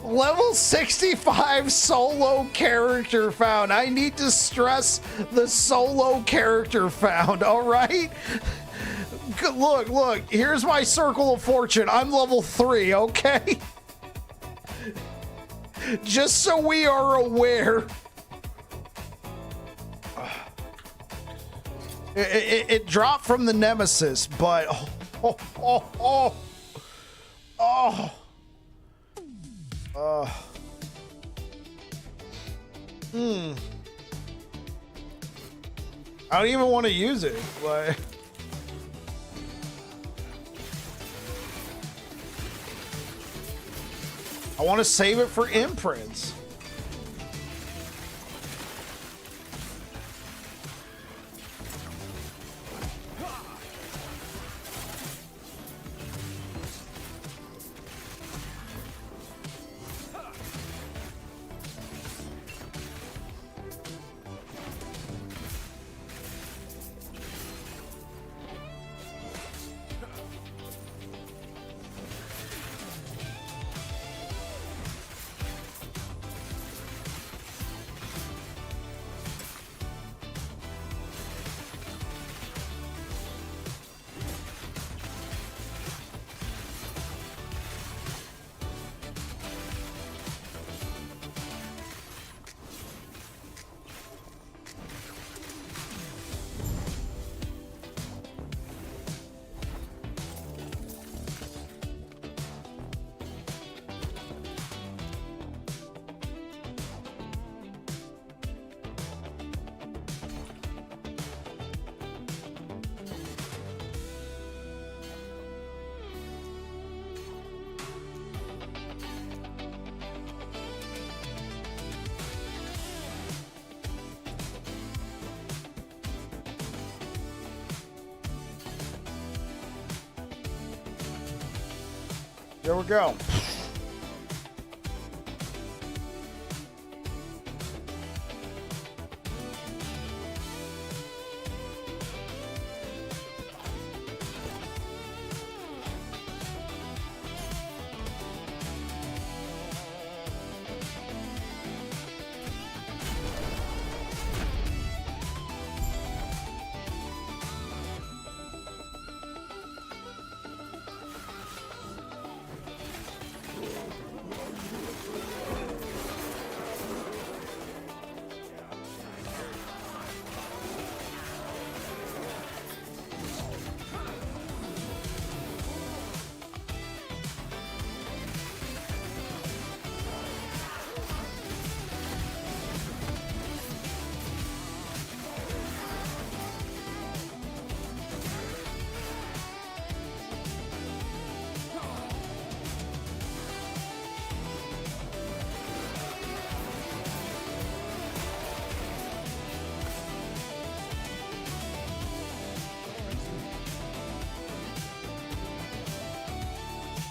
Level 65 solo character found. I need to stress the solo character found, all right? Look, here's my circle of fortune. I'm level 3, okay? Just so we are aware. It dropped from the Nemesis, but I don't even want to use it. Like, I want to save it for imprints. There we go.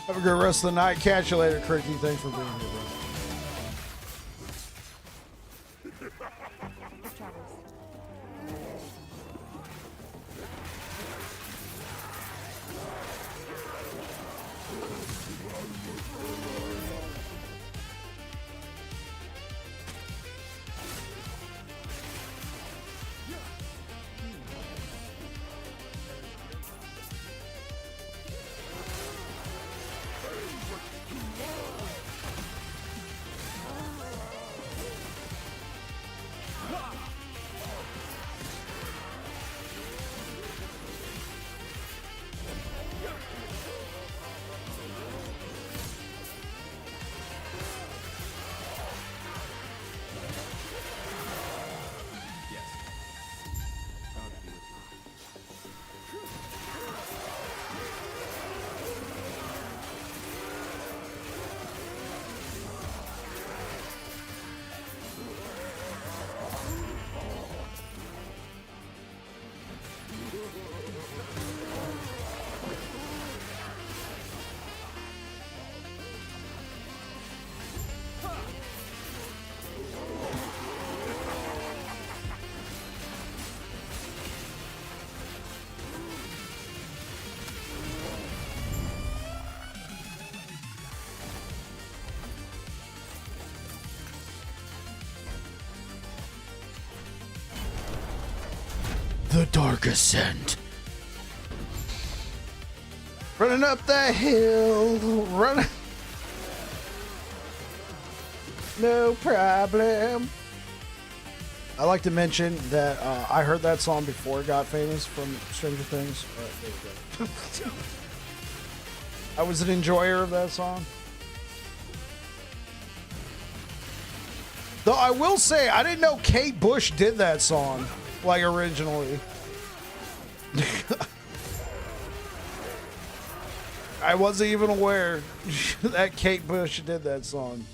Have a good rest of the night. Catch you later, Cricky. Thanks for being here, bro. The Dark Ascent. Running up that hill, running. No problem. I like to mention that I heard that song before it got famous from Stranger Things. There you go. I was an enjoyer of that song. Though I will say, I didn't know Kate Bush did that song, like, originally. I wasn't even aware that Kate Bush did that song.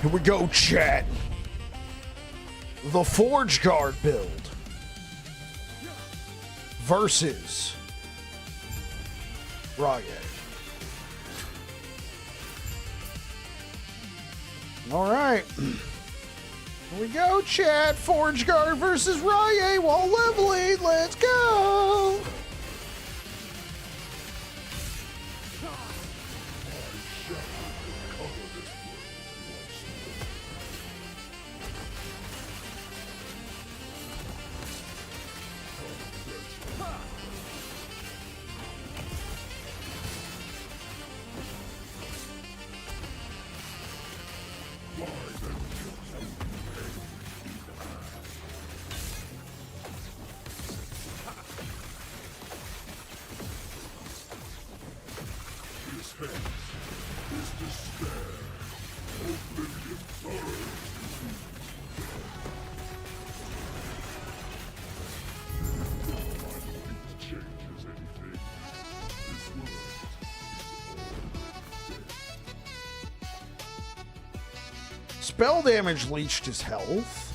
Here we go, chat. The Forge Guard build versus Rye. All right. Here we go, chat. Forge Guard versus Rye while leveling. Let's go. Spell damage leached his health.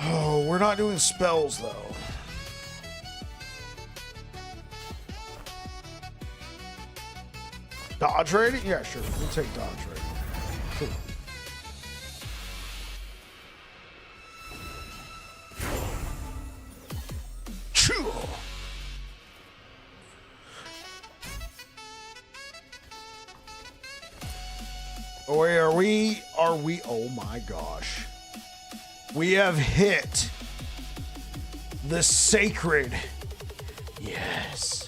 Oh, we're not doing spells though. Dodge rating? Yeah, sure. We'll take dodge rating. Cool. Oh, wait, are we, oh my gosh. We have hit the sacred. Yes.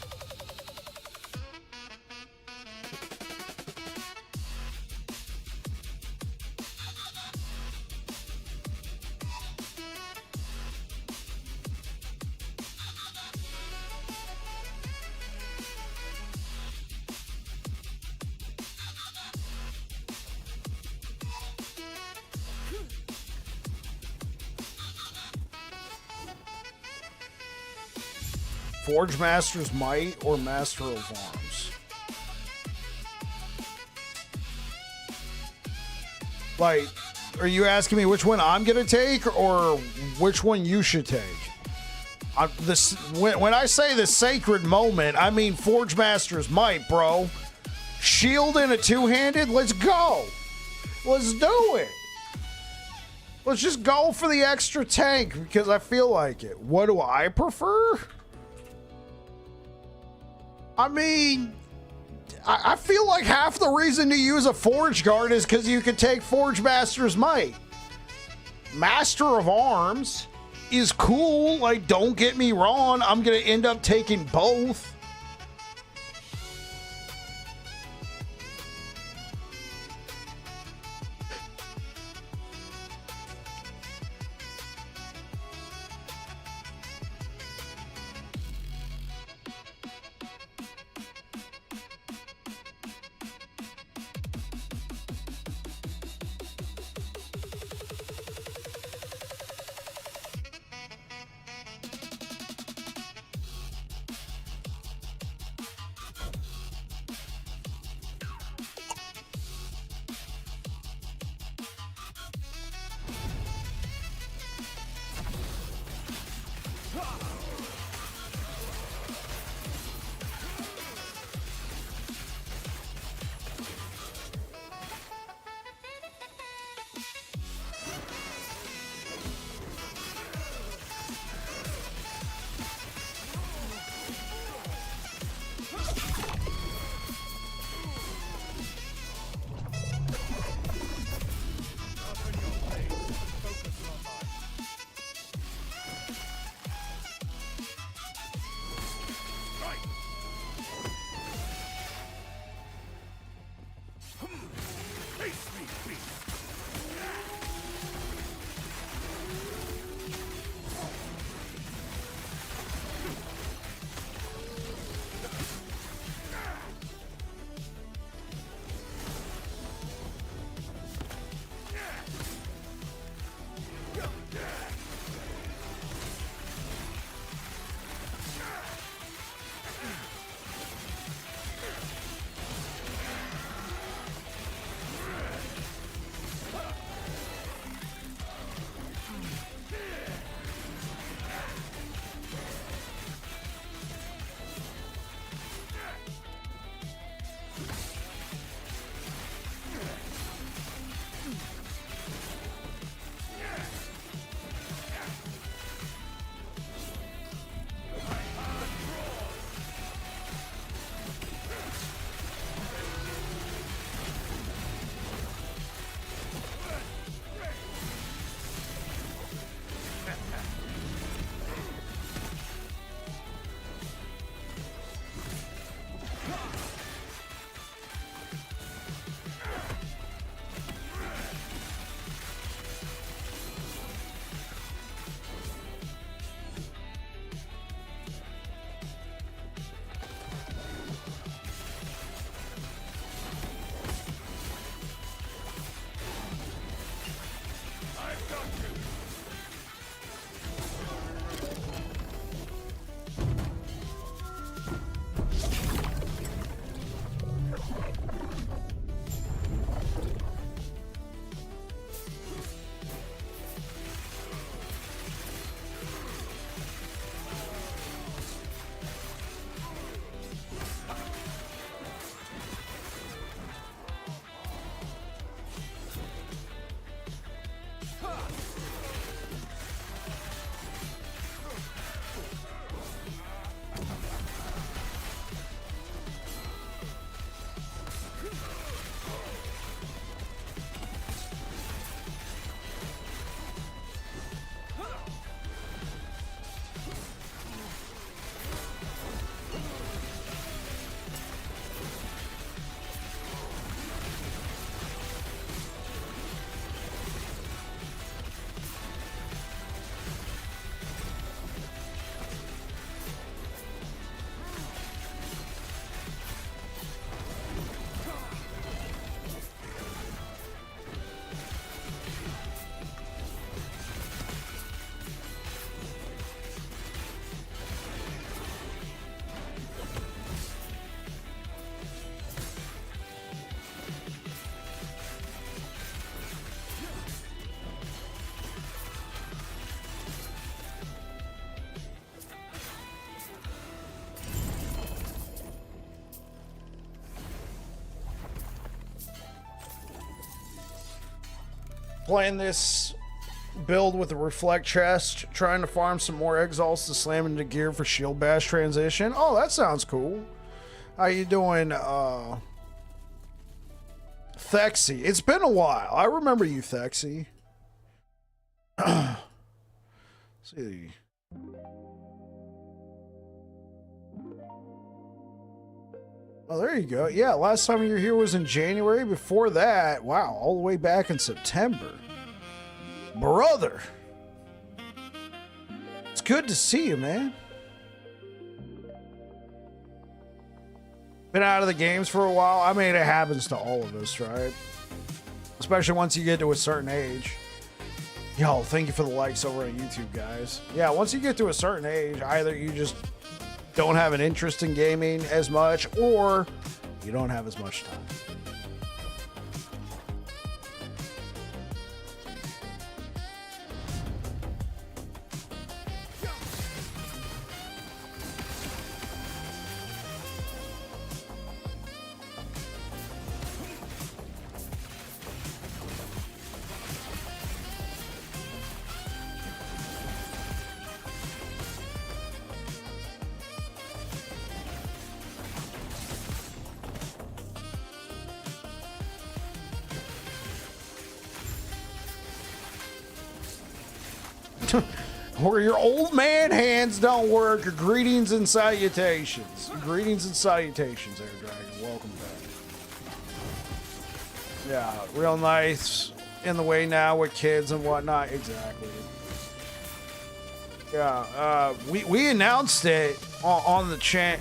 Forge Master's Might or Master of Arms? Like, are you asking me which one I'm gonna take or which one you should take? When I say the sacred moment, I mean Forge Master's Might, bro. Shield in a two-handed, let's go. Let's do it. Let's just go for the extra tank because I feel like it. What do I prefer? I mean, I feel like half the reason to use a Forge Guard is because you could take Forge Master's Might. Master of Arms is cool. Like, don't get me wrong. I'm going to end up taking both. Playing this build with a reflect chest, trying to farm some more exalts to slam into gear for shield bash transition. Oh, that sounds cool. How you doing, Thexy? It's been a while. I remember you, Thexy. See. Oh, there you go. Yeah, last time you were here was in January. Before that, wow, all the way back in September. Brother. It's good to see you, man. Been out of the games for a while. I mean, it happens to all of us, right? Especially once you get to a certain age. Yo, thank you for the likes over on YouTube, guys. Yeah, once you get to a certain age, either you just don't have an interest in gaming as much, or you don't have as much time. Where your old man hands don't work. Greetings and salutations. Greetings and salutations, Air Dragon. Welcome back. Yeah, real nice. In the way now with kids and whatnot. Exactly. Yeah, we announced it on the chat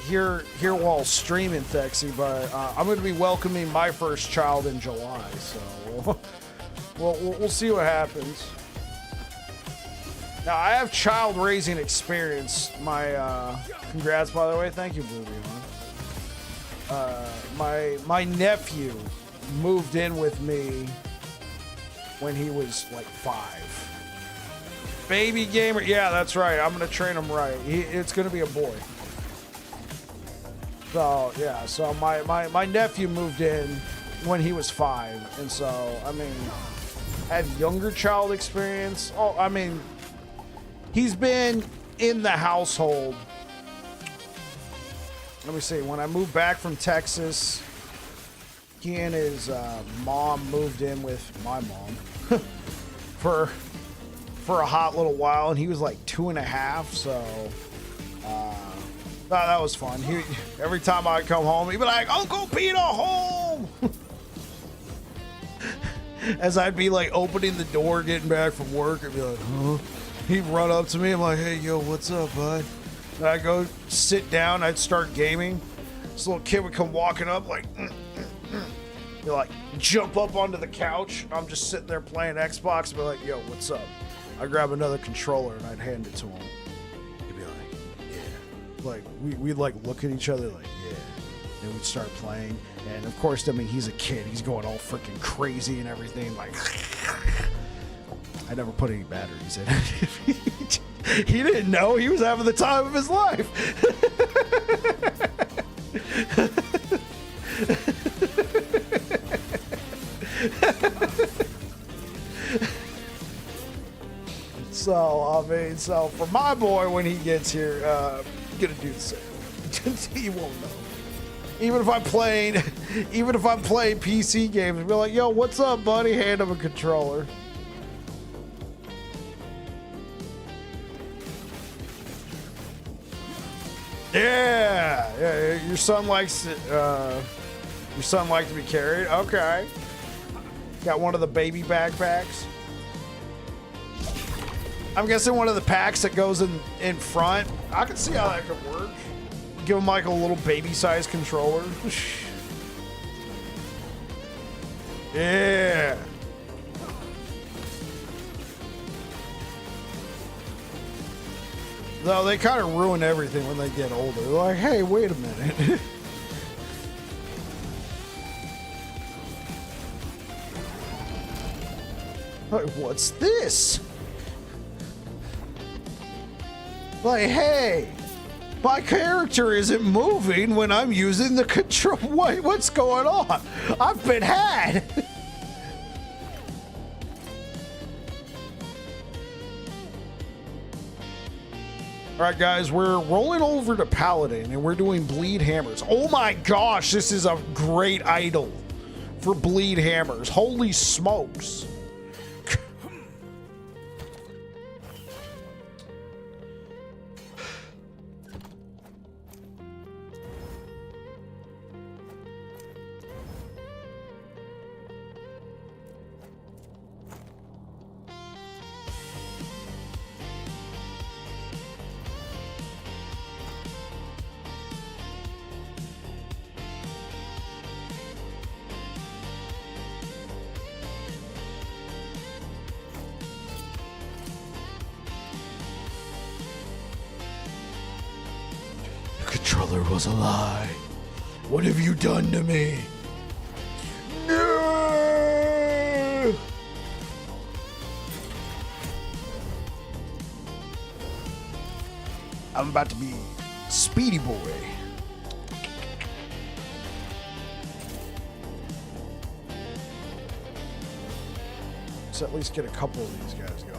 here while streaming, Thexy, but I'm going to be welcoming my first child in July, so we'll see what happens. Now, I have child raising experience. My congrats, by the way. Thank you, Blue Beyond. My nephew moved in with me when he was like 5. Baby gamer. Yeah, that's right. I'm gonna train him right. It's gonna be a boy. So yeah. So my nephew moved in when he was 5, and so I mean, I had younger child experience. Oh, I mean. He's been in the household. Let me see. When I moved back from Texas, he and his mom moved in with my mom for a hot little while, and he was like 2.5. So that was fun. Every time I'd come home, he'd be like, "Uncle Peter home." As I'd be like opening the door, getting back from work, I'd be like, "Huh?" He'd run up to me. I'm like, "Hey, yo, what's up, bud?" And I'd go sit down. I'd start gaming. This little kid would come walking up like, He'd like jump up onto the couch. I'm just sitting there playing Xbox. I'd be like, "Yo, what's up?" I'd grab another controller and I'd hand it to him. He'd be like, "Yeah." Like, we'd like look at each other like, "Yeah." And we'd start playing. And of course, I mean, he's a kid. He's going all freaking crazy and everything. Like, I never put any batteries in it. He didn't know. He was having the time of his life. So, I mean, so for my boy, when he gets here, I'm gonna do the same. He won't know. Even if I'm playing PC games, be like, "Yo, what's up, buddy?" Hand him a controller. Yeah, your son likes to be carried. Okay, got one of the baby backpacks. I'm guessing one of the packs that goes in front. I can see how that could work. Give him like a little baby-sized controller. Yeah. Though they kind of ruin everything when they get older. They're like, "Hey, wait a minute." Like, what's this? Like, hey, my character isn't moving when I'm using the control. What's going on? I've been had. All right, guys, we're rolling over to Paladin, and we're doing bleed hammers. Oh my gosh, this is a great idol for bleed hammers. Holy smokes. Controller was a lie. What have you done to me? No! I'm about to be Speedy Boy. Let's at least get a couple of these guys going.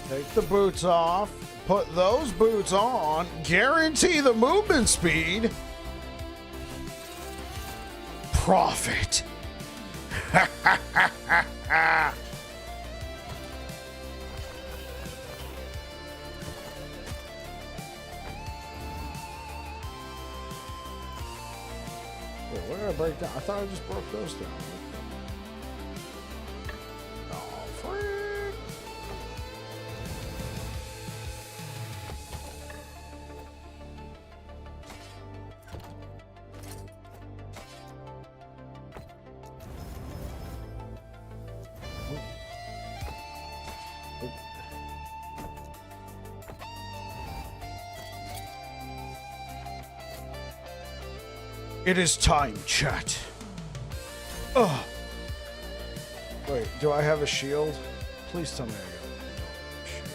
Take the boots off, put those boots on, guarantee the movement speed. Profit. Wait, where did I break down? I thought I just broke those down. Oh, frick. It is time, chat. Ugh. Wait, do I have a shield? Please tell me I got a shield.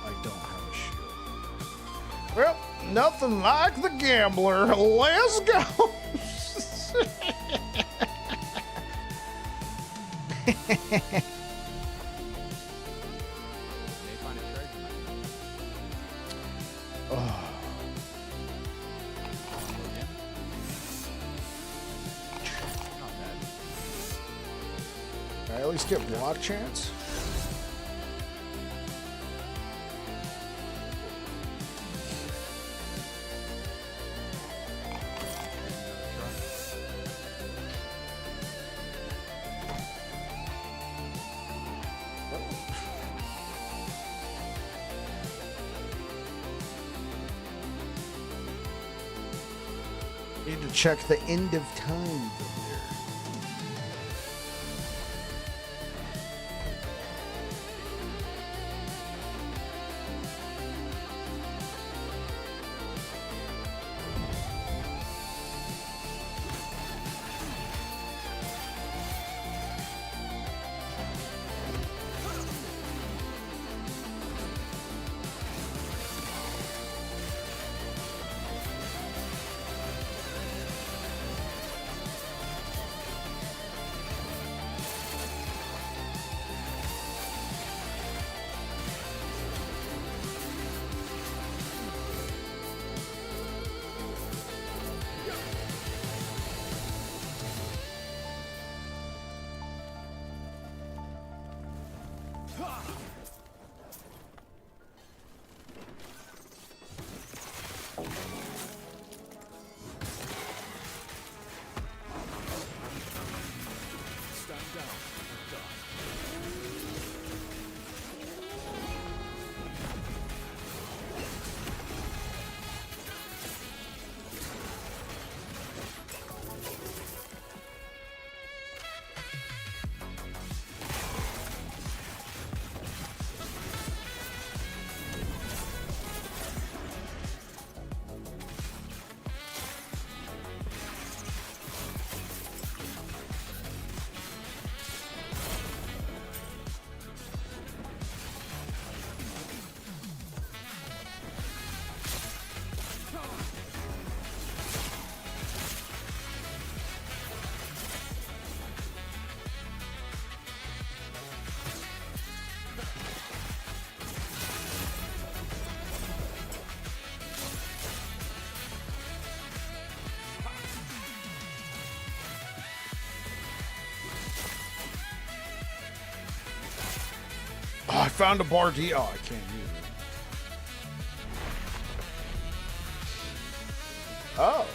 I don't have a shield. Well, nothing like the gambler. Let's go. Can I at least get block chance? Need to check the end of time from here. Stand down and die. Oh, I found a Bardi. Oh, I can't use it. Oh.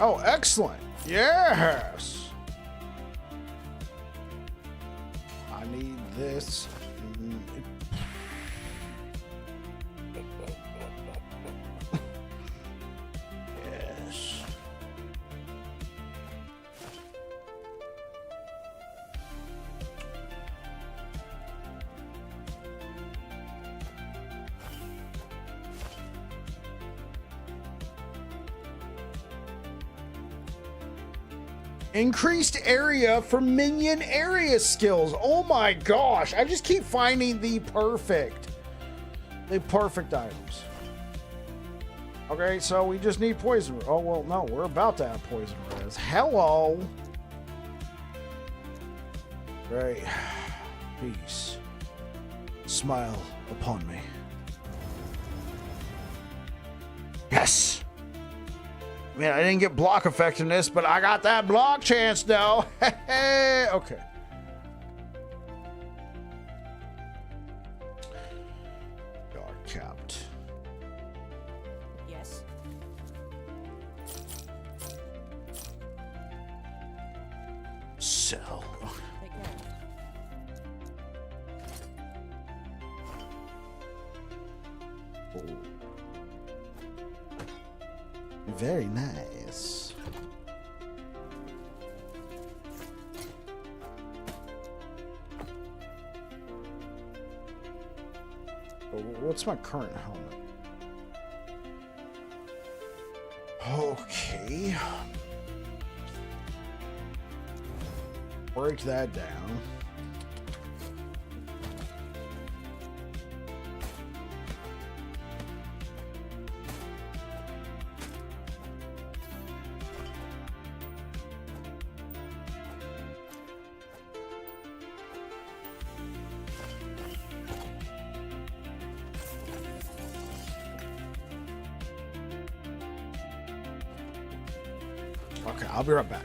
Oh, excellent. Yes. I need this. Yes. Increased area for minion area skills. Oh my gosh. I just keep finding the perfect items. Okay, so we just need poison. Oh, well, no, we're about to have poison res. Hello. Great. Peace. Smile upon me. Yes. Man, I didn't get block effectiveness, but I got that block chance though. Okay. Guard capped. Yes. Sell. Take care. Oh. Very nice. Oh, what's my current helmet? Okay. Break that down. Okay, I'll be right back.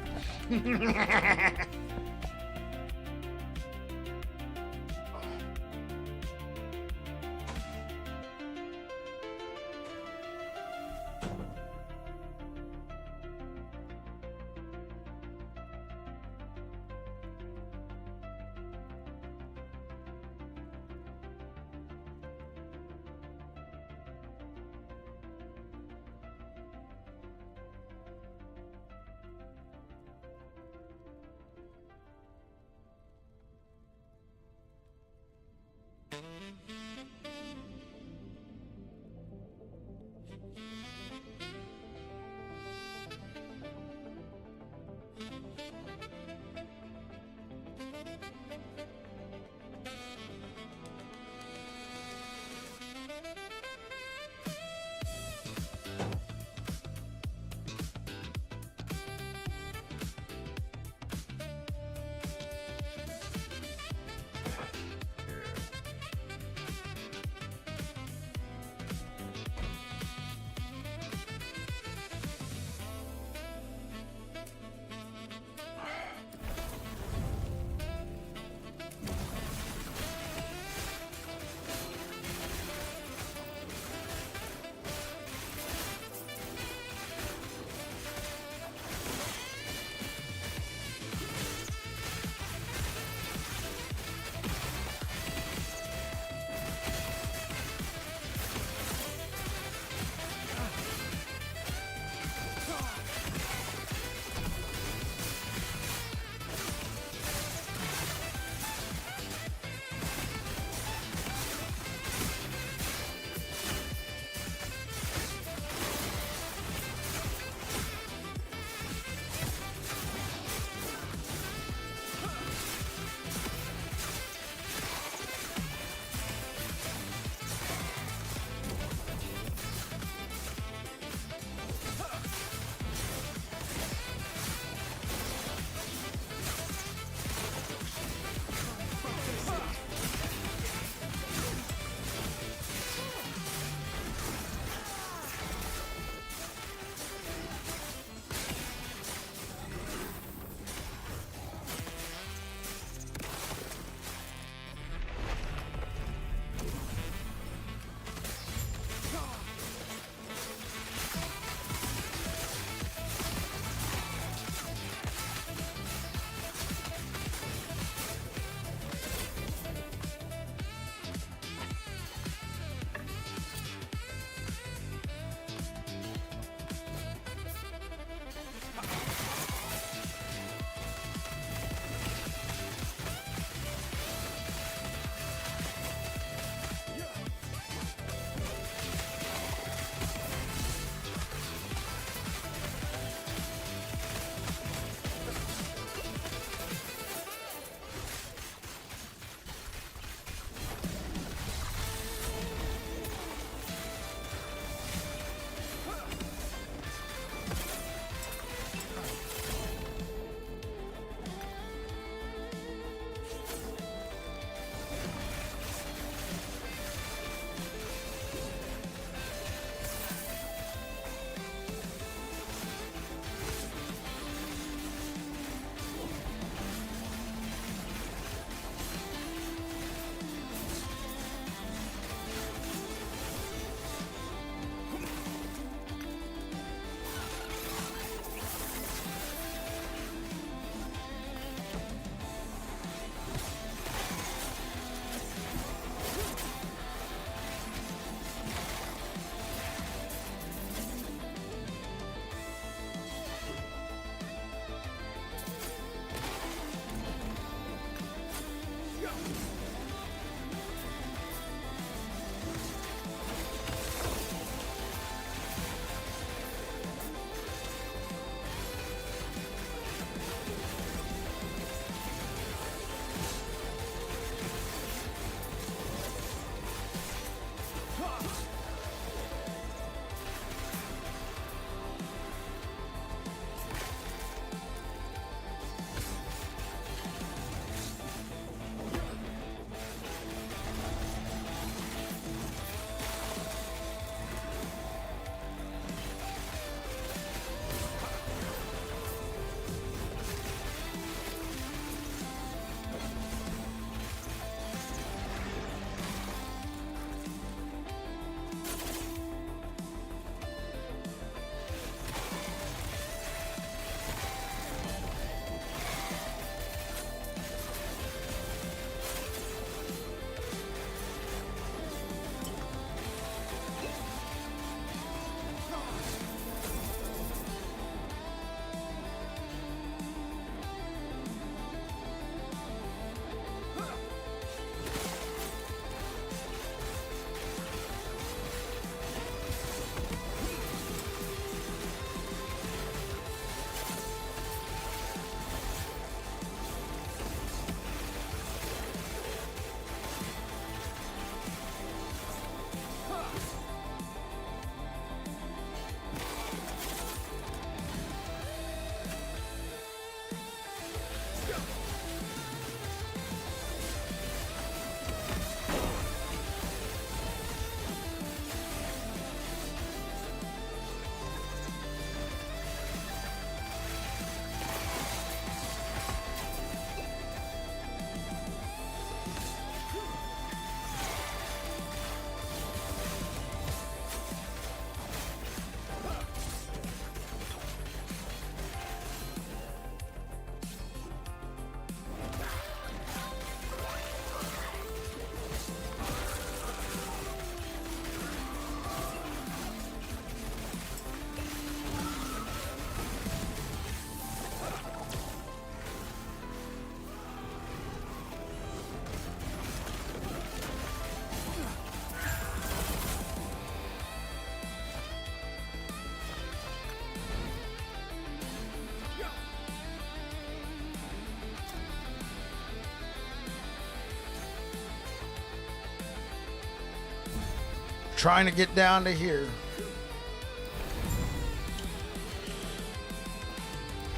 Trying to get down to here.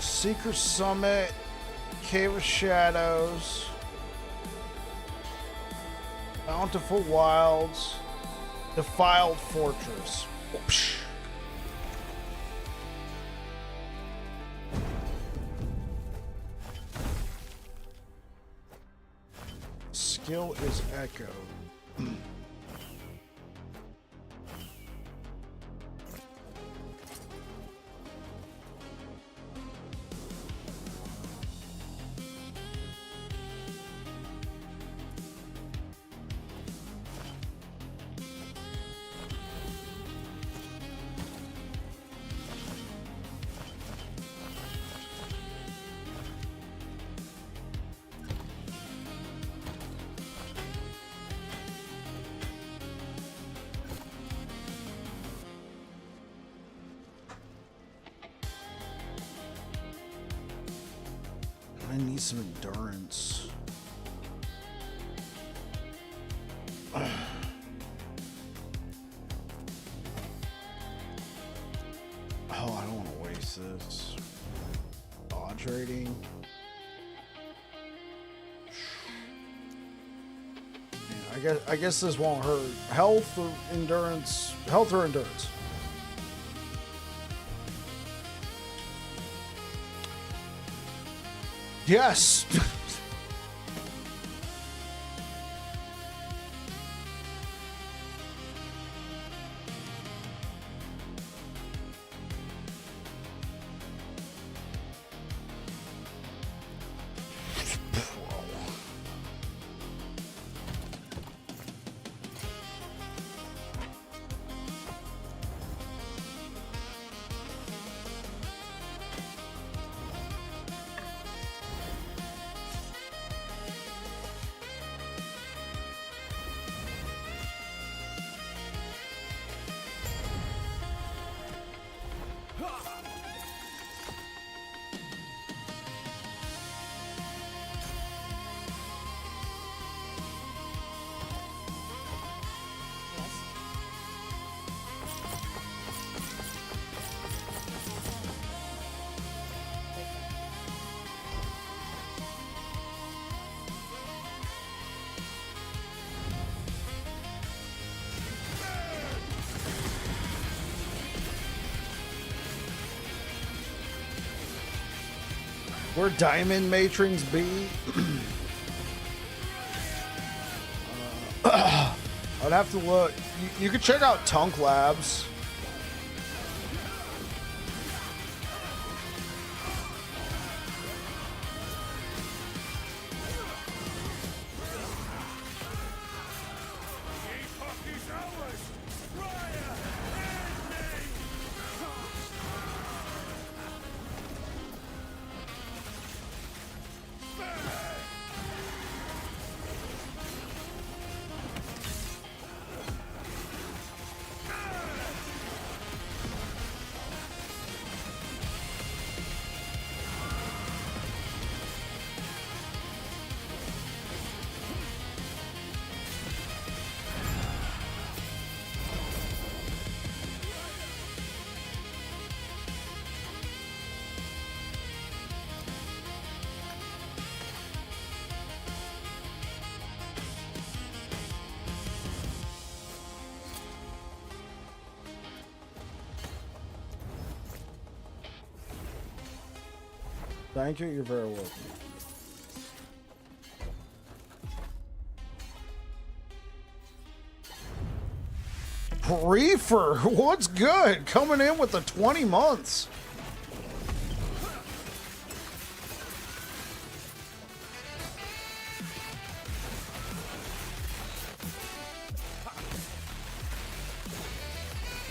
Seeker Summit, Cave of Shadows, Bountiful Wilds, Defiled Fortress. Whoopsh. Skill is Echo. I need some endurance. Oh, I don't want to waste this. Dodge rating. Yeah, I guess this won't hurt. Health or endurance? Health or endurance? Yes. Where diamond matrons be? I'd have to look. You could check out Tunk Labs. Thank you, you're very welcome. Reefer, what's good? Coming in with the 20 months.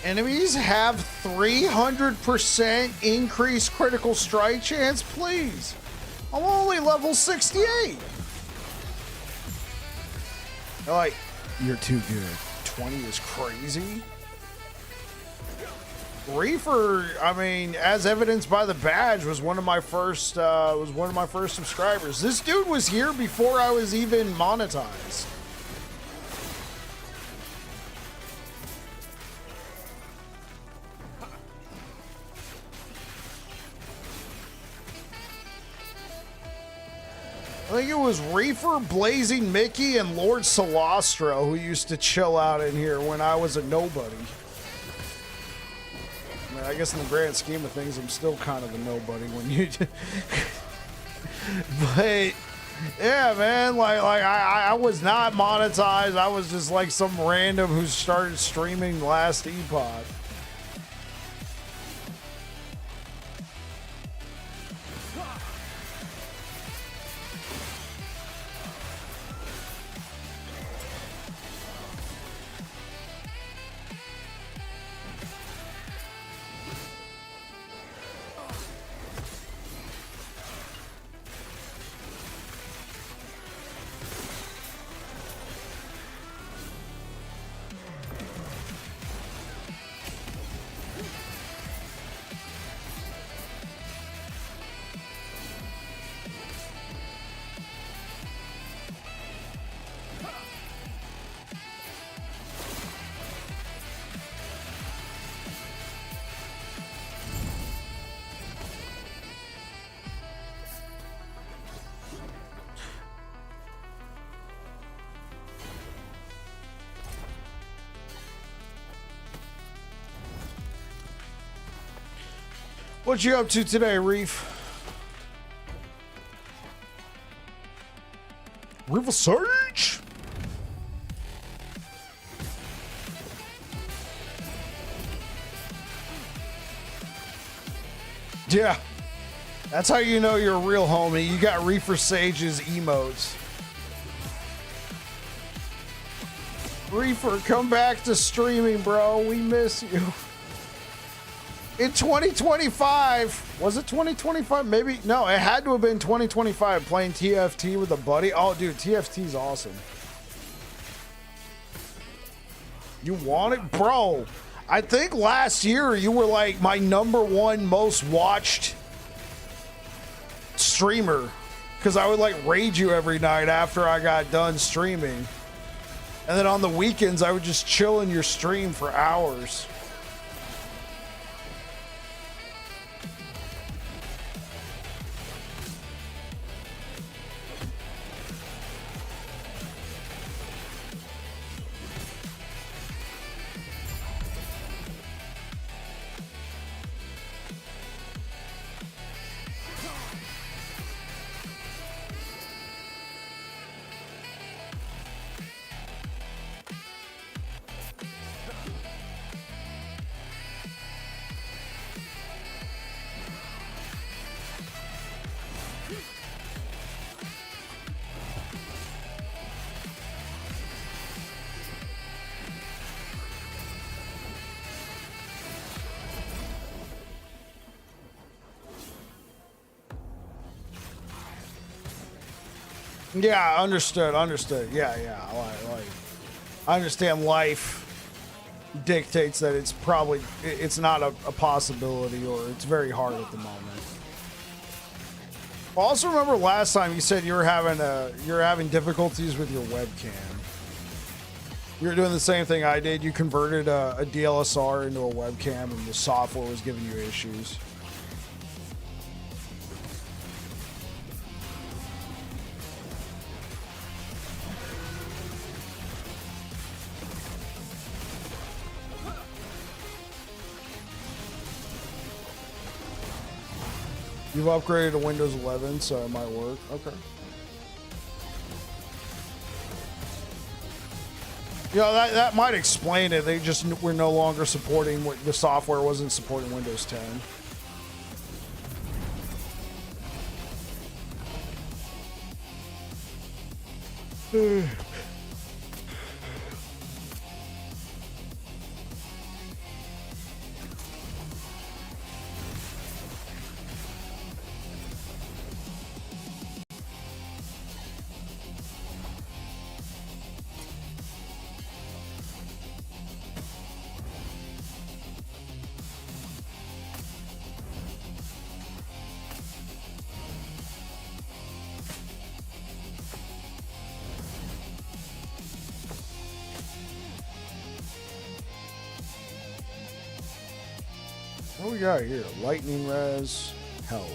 Enemies have 300% increased critical strike chance, please. I'm only level 68. They're like, you're too good. 20 is crazy. Reefer, I mean, as evidenced by the badge, was one of my first subscribers. This dude was here before I was even monetized. I think it was Reefer, Blazing Mickey, and Lord Solastro who used to chill out in here when I was a nobody. I mean, I guess in the grand scheme of things, I'm still kind of a nobody when you... But, yeah, man, like I was not monetized. I was just like some random who started streaming last Epoch. What you up to today, Reef? River Surge? Yeah. That's how you know you're a real homie. You got Reefer Sage's emotes. Reefer, come back to streaming, bro. We miss you. In 2025, was it 2025? Maybe, no, it had to have been 2025 playing TFT with a buddy. Oh, dude, TFT's awesome. You want it? Bro, I think last year you were like my #1 most watched streamer because I would like raid you every night after I got done streaming. And then on the weekends, I would just chill in your stream for hours. Yeah, understood. Yeah. Like, I understand life dictates that it's not a possibility, or it's very hard at the moment. I also remember last time you said you're having difficulties with your webcam. You're doing the same thing I did. You converted a DLSR into a webcam, and the software was giving you issues. You've upgraded to Windows 11, so it might work. Okay. You know, that might explain it. They just were no longer supporting, the software wasn't supporting Windows 10. What we got here? Lightning res, health.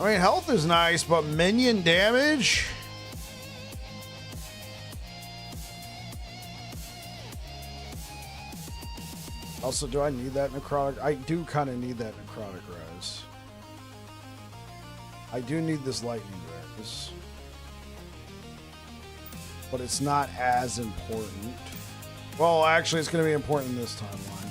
I mean, health is nice, but minion damage? Also, do I need that necrotic? I do kind of need that necrotic res. I do need this lightning res. But it's not as important. Well, actually, it's going to be important in this timeline.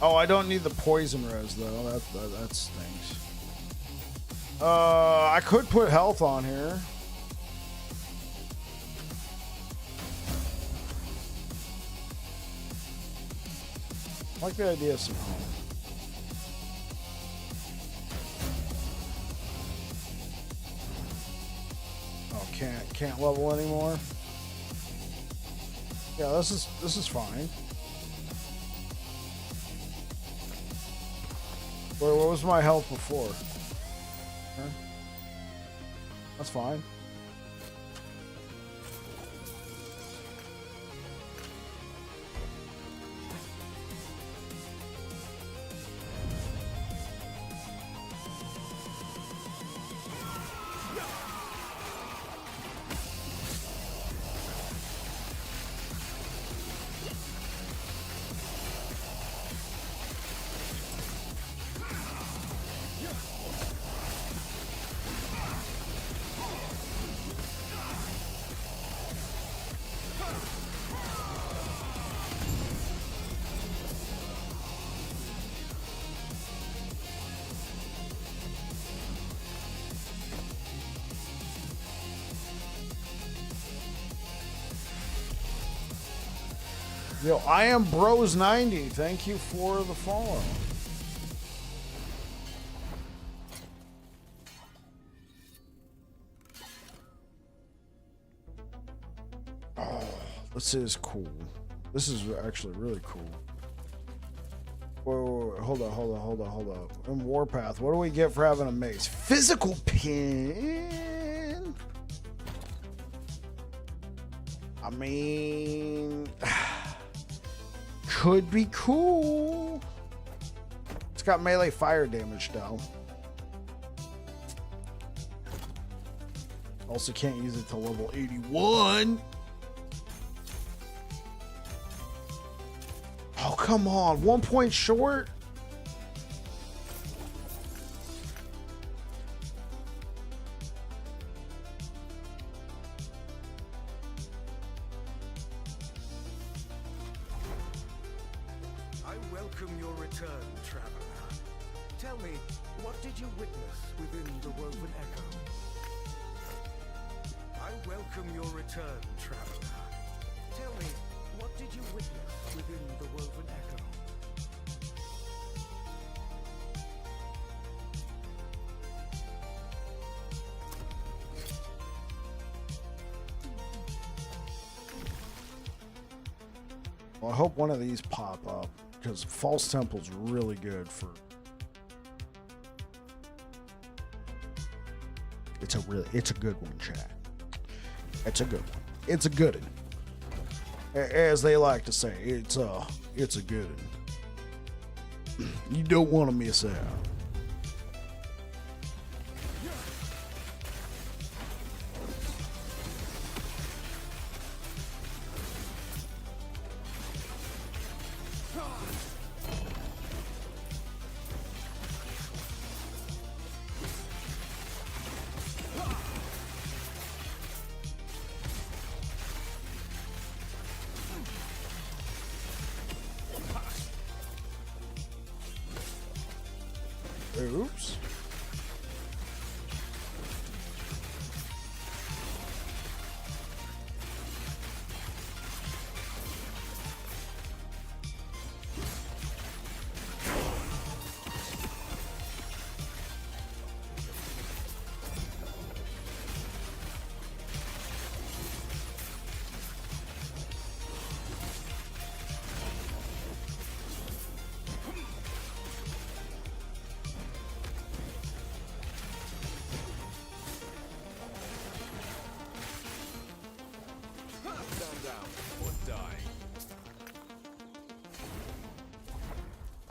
Oh, I don't need the poison res, though. That stinks. I could put health on here. I like the idea of some health. Oh, can't level anymore. Yeah, this is fine. What was my health before? Huh? That's fine. Yo, I am Bros90. Thank you for the follow. Oh, this is cool. This is actually really cool. Wait, hold up. In Warpath, what do we get for having a mace? Physical pin? I mean... could be cool. It's got melee fire damage though. Also can't use it till level 81. Oh, come on. 1 point short? Well, I hope one of these pop up because False Temple's really good for. It's a good one, chat. It's a good one. It's a good one. As they like to say, it's a good one. You don't want to miss out. Oops.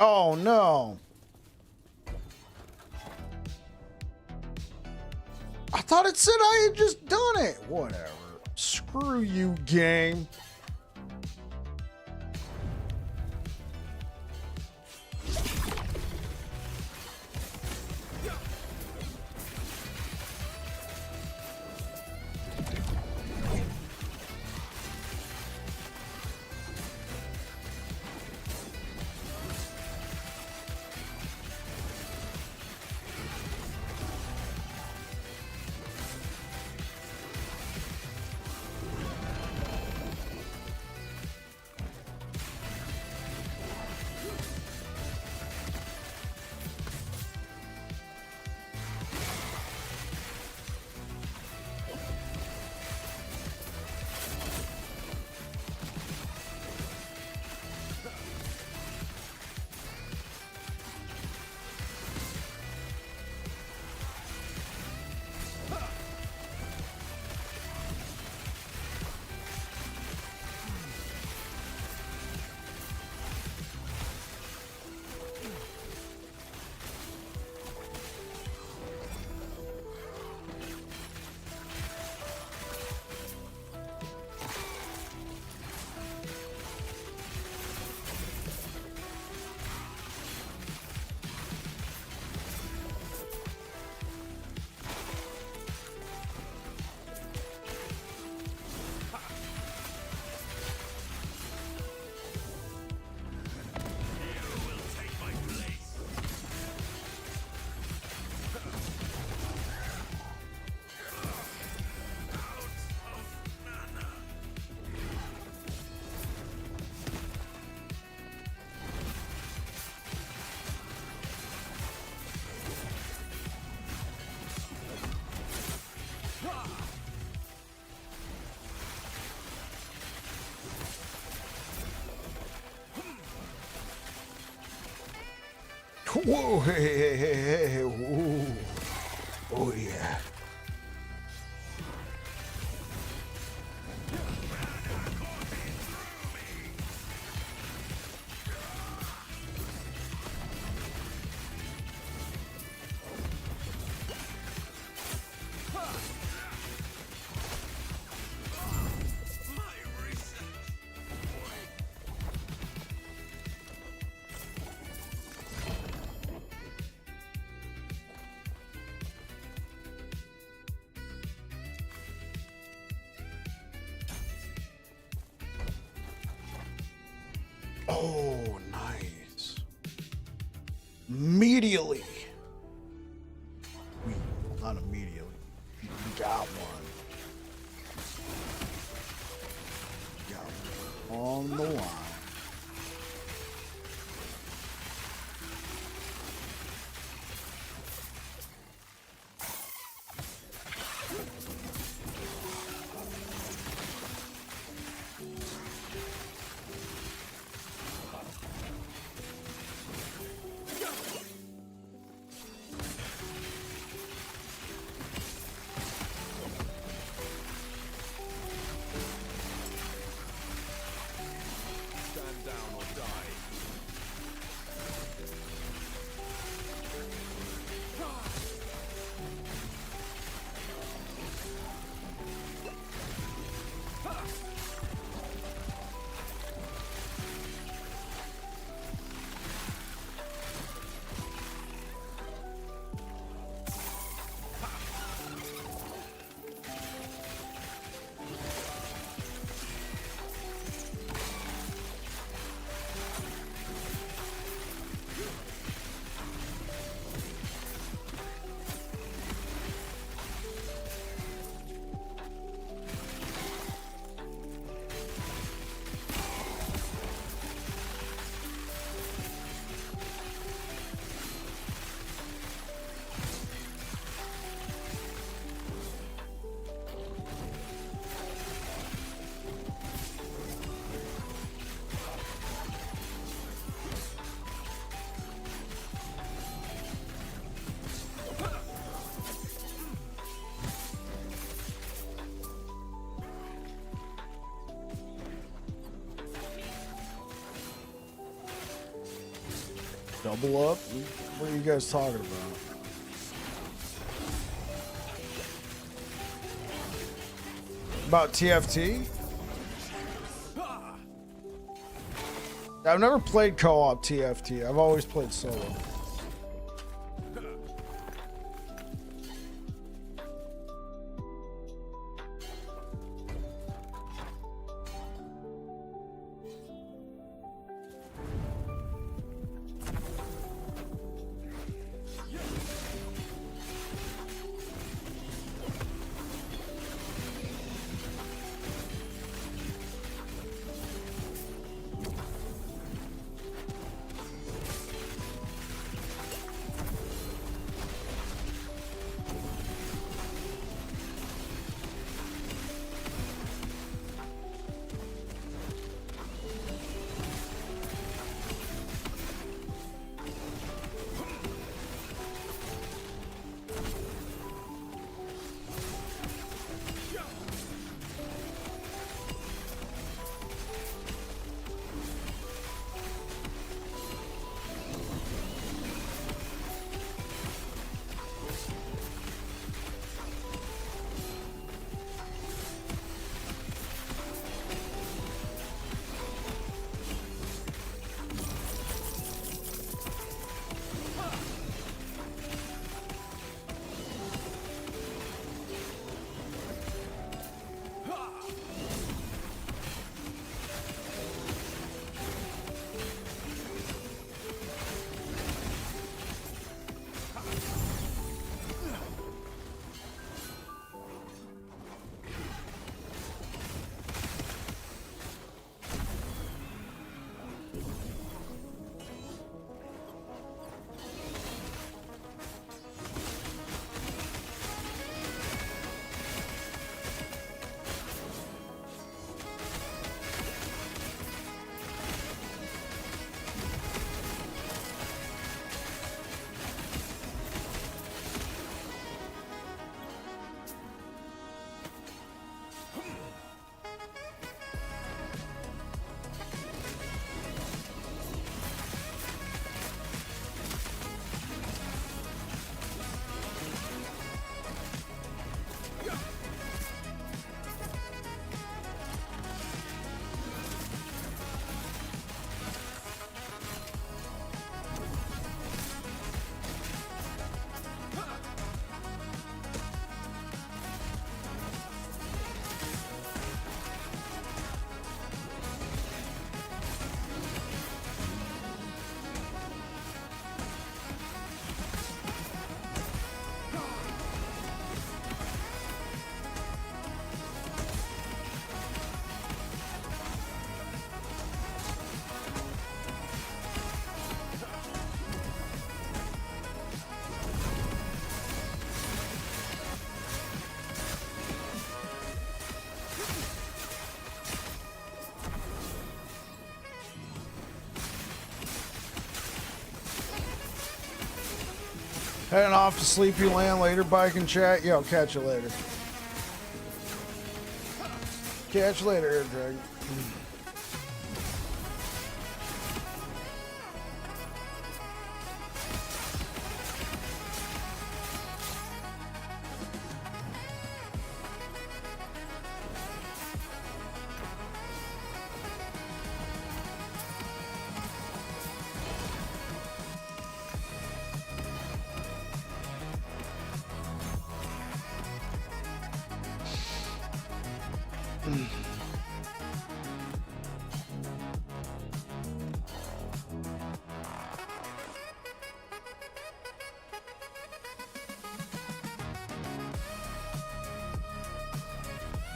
Oh no. I thought it said I had just done it. Whatever. Screw you, game. Whoa, hey, whoa. Oh yeah. Oh, nice. Immediately. Not immediately. We got one. Got one on the line. Double up? What are you guys talking about? About TFT? I've never played co-op TFT. I've always played solo. Heading off to Sleepy Land later, bike and chat. Yo, catch you later. Catch you later, Air Dragon.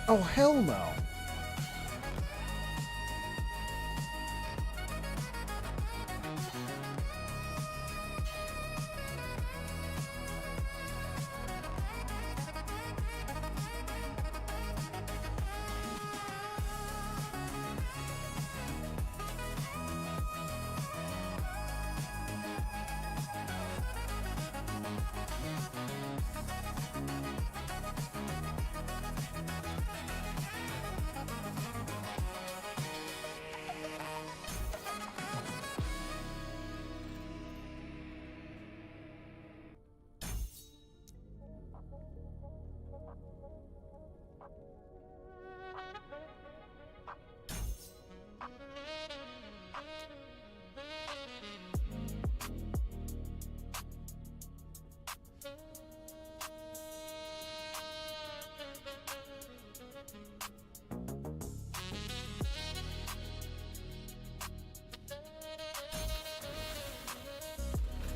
Oh, hell no.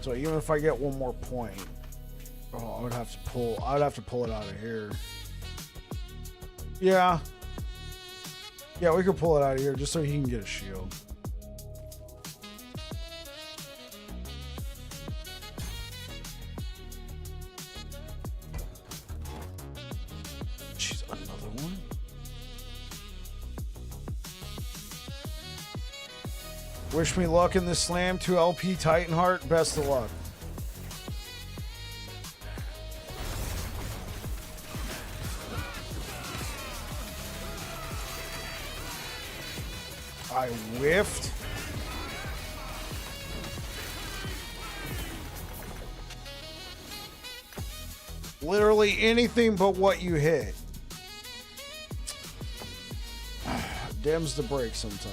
So even if I get one more point, I would have to pull it out of here. Yeah. Yeah, we could pull it out of here just so he can get a shield. Jeez, another one? Wish me luck in this slam. 2 LP Titanheart. Best of luck. I whiffed. Literally anything but what you hit. Dims the break sometimes.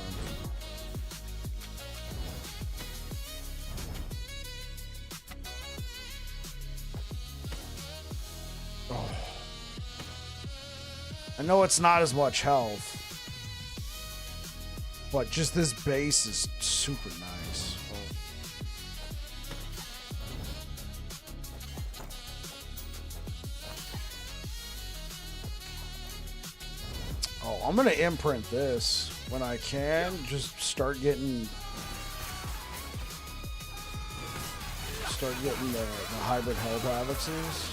Oh. I know it's not as much health. But just this base is super nice. Oh, I'm gonna imprint this when I can. Just start getting the hybrid health avexes.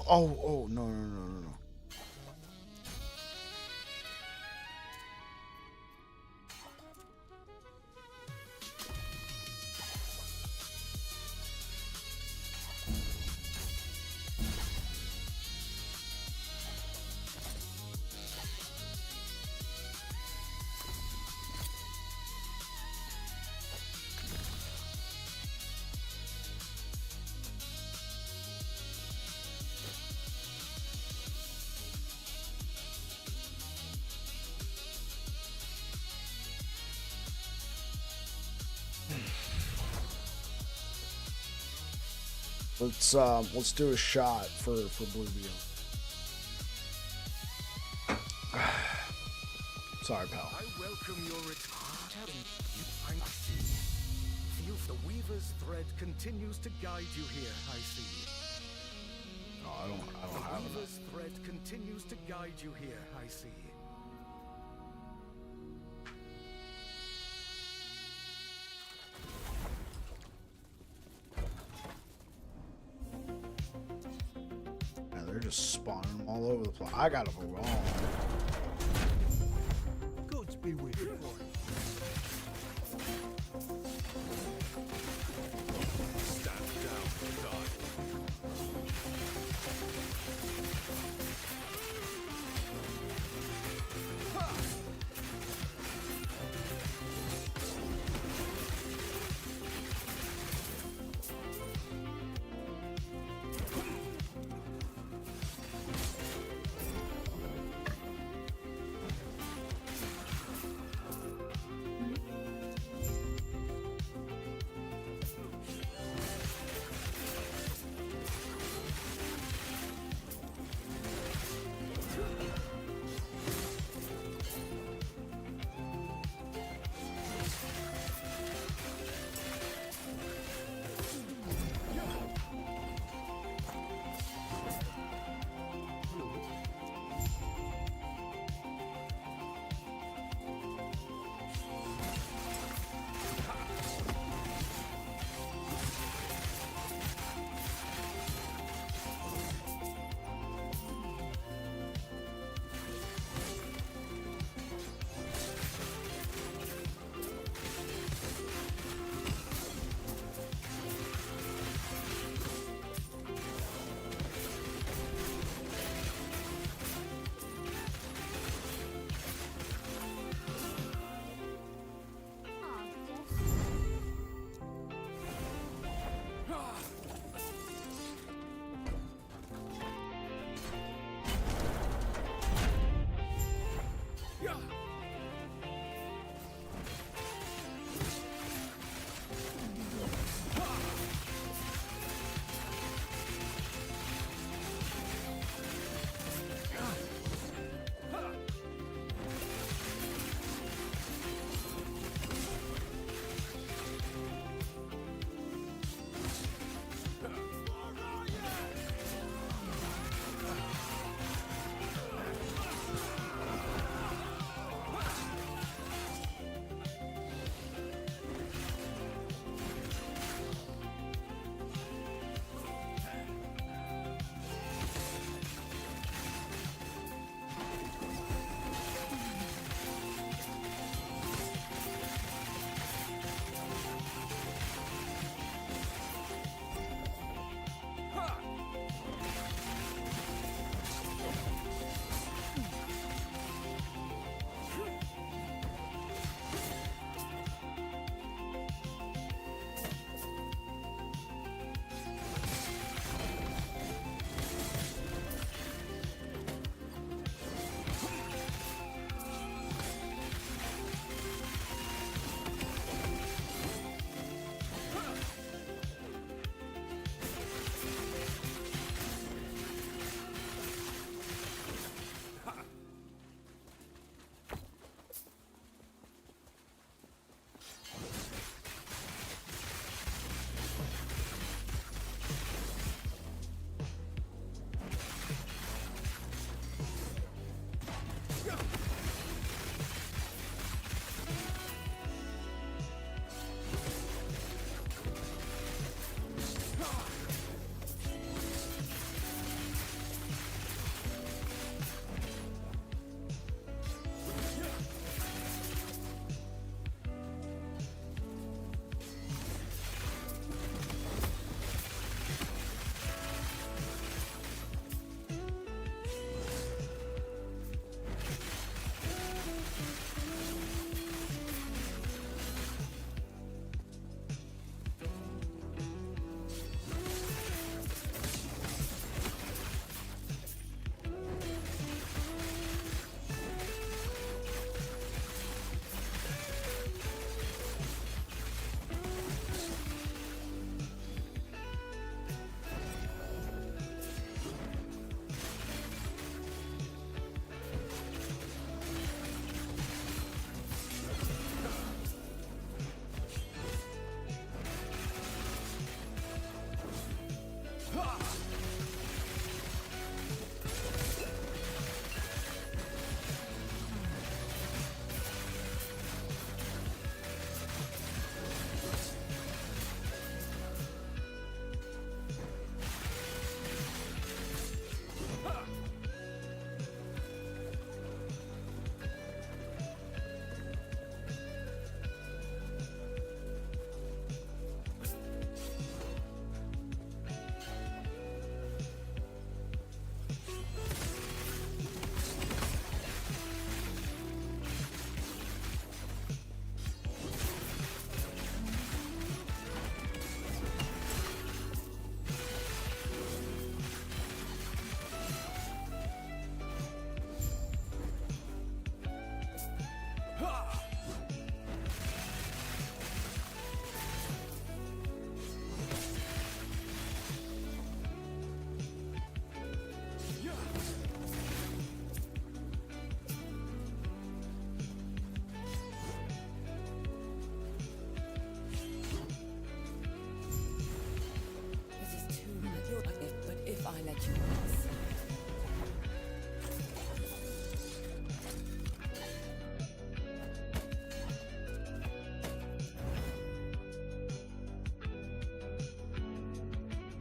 Oh, no. Let's do a shot for Bluebeard. Sorry, pal. I welcome your return. Feel the Weaver's thread continues to guide you here, I see. No, I don't have The it. Weaver's thread continues to guide you here, I see. They're just spawning them all over the place. I gotta move on. Goods be with you, boy. Stand down, die.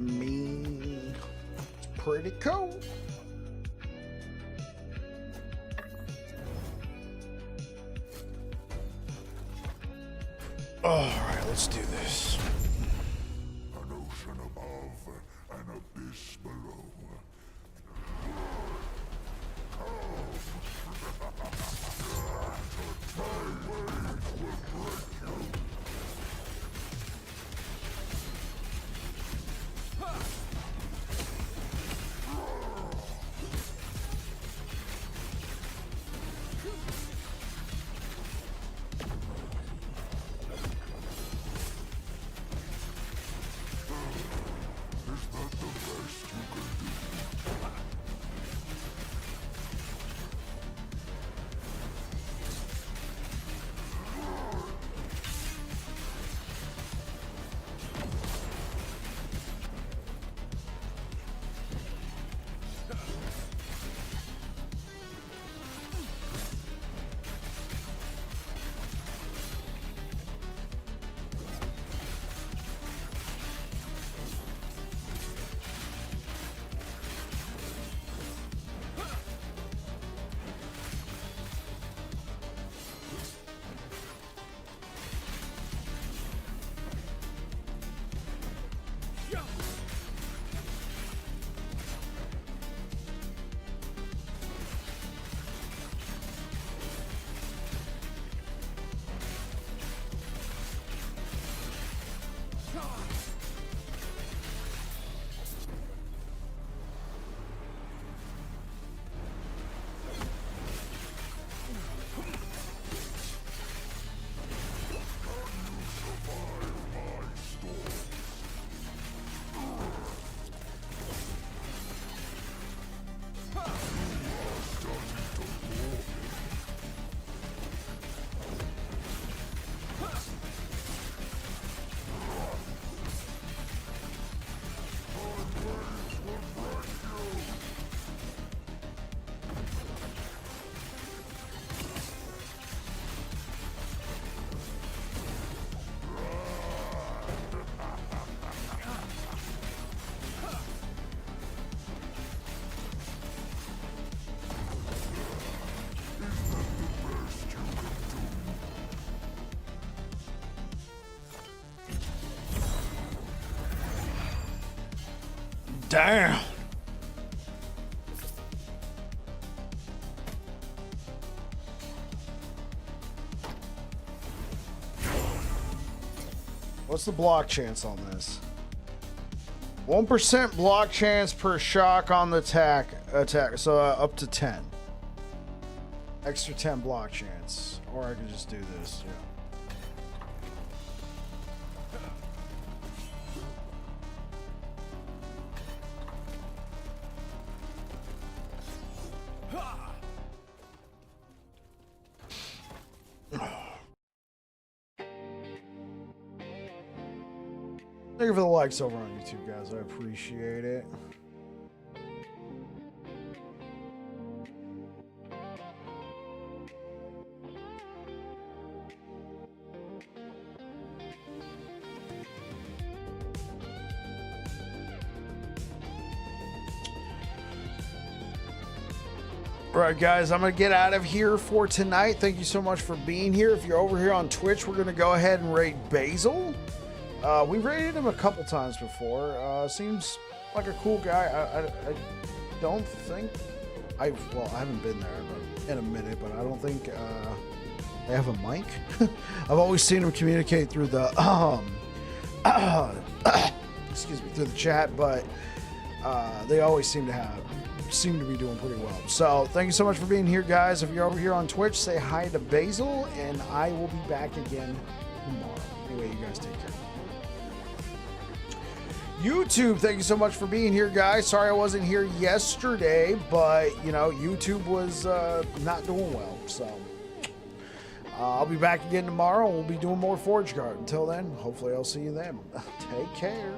mean, it's pretty cool. Alright, let's do this. An ocean above, an abyss below. Damn. What's the block chance on this? 1% block chance per shock on the attack. So up to 10. Extra 10 block chance. Or I could just do this. Yeah. Thank you for the likes over on YouTube, guys. I appreciate it. All right, guys, I'm going to get out of here for tonight. Thank you so much for being here. If you're over here on Twitch, we're going to go ahead and raid Basil. We've raided him a couple times before. Seems like a cool guy. I don't think... I haven't been there in a minute, but I don't think they have a mic. I've always seen him communicate through the... excuse me, through the chat, but they always seem to be doing pretty well. So thank you so much for being here, guys. If you're over here on Twitch, say hi to Basil, and I will be back again tomorrow. Anyway, you guys take care. YouTube, thank you so much for being here, guys. Sorry I wasn't here yesterday, but you know, YouTube was not doing well, so I'll be back again tomorrow. We'll be doing more Forge Guard. Until then, hopefully I'll see you then. Take care.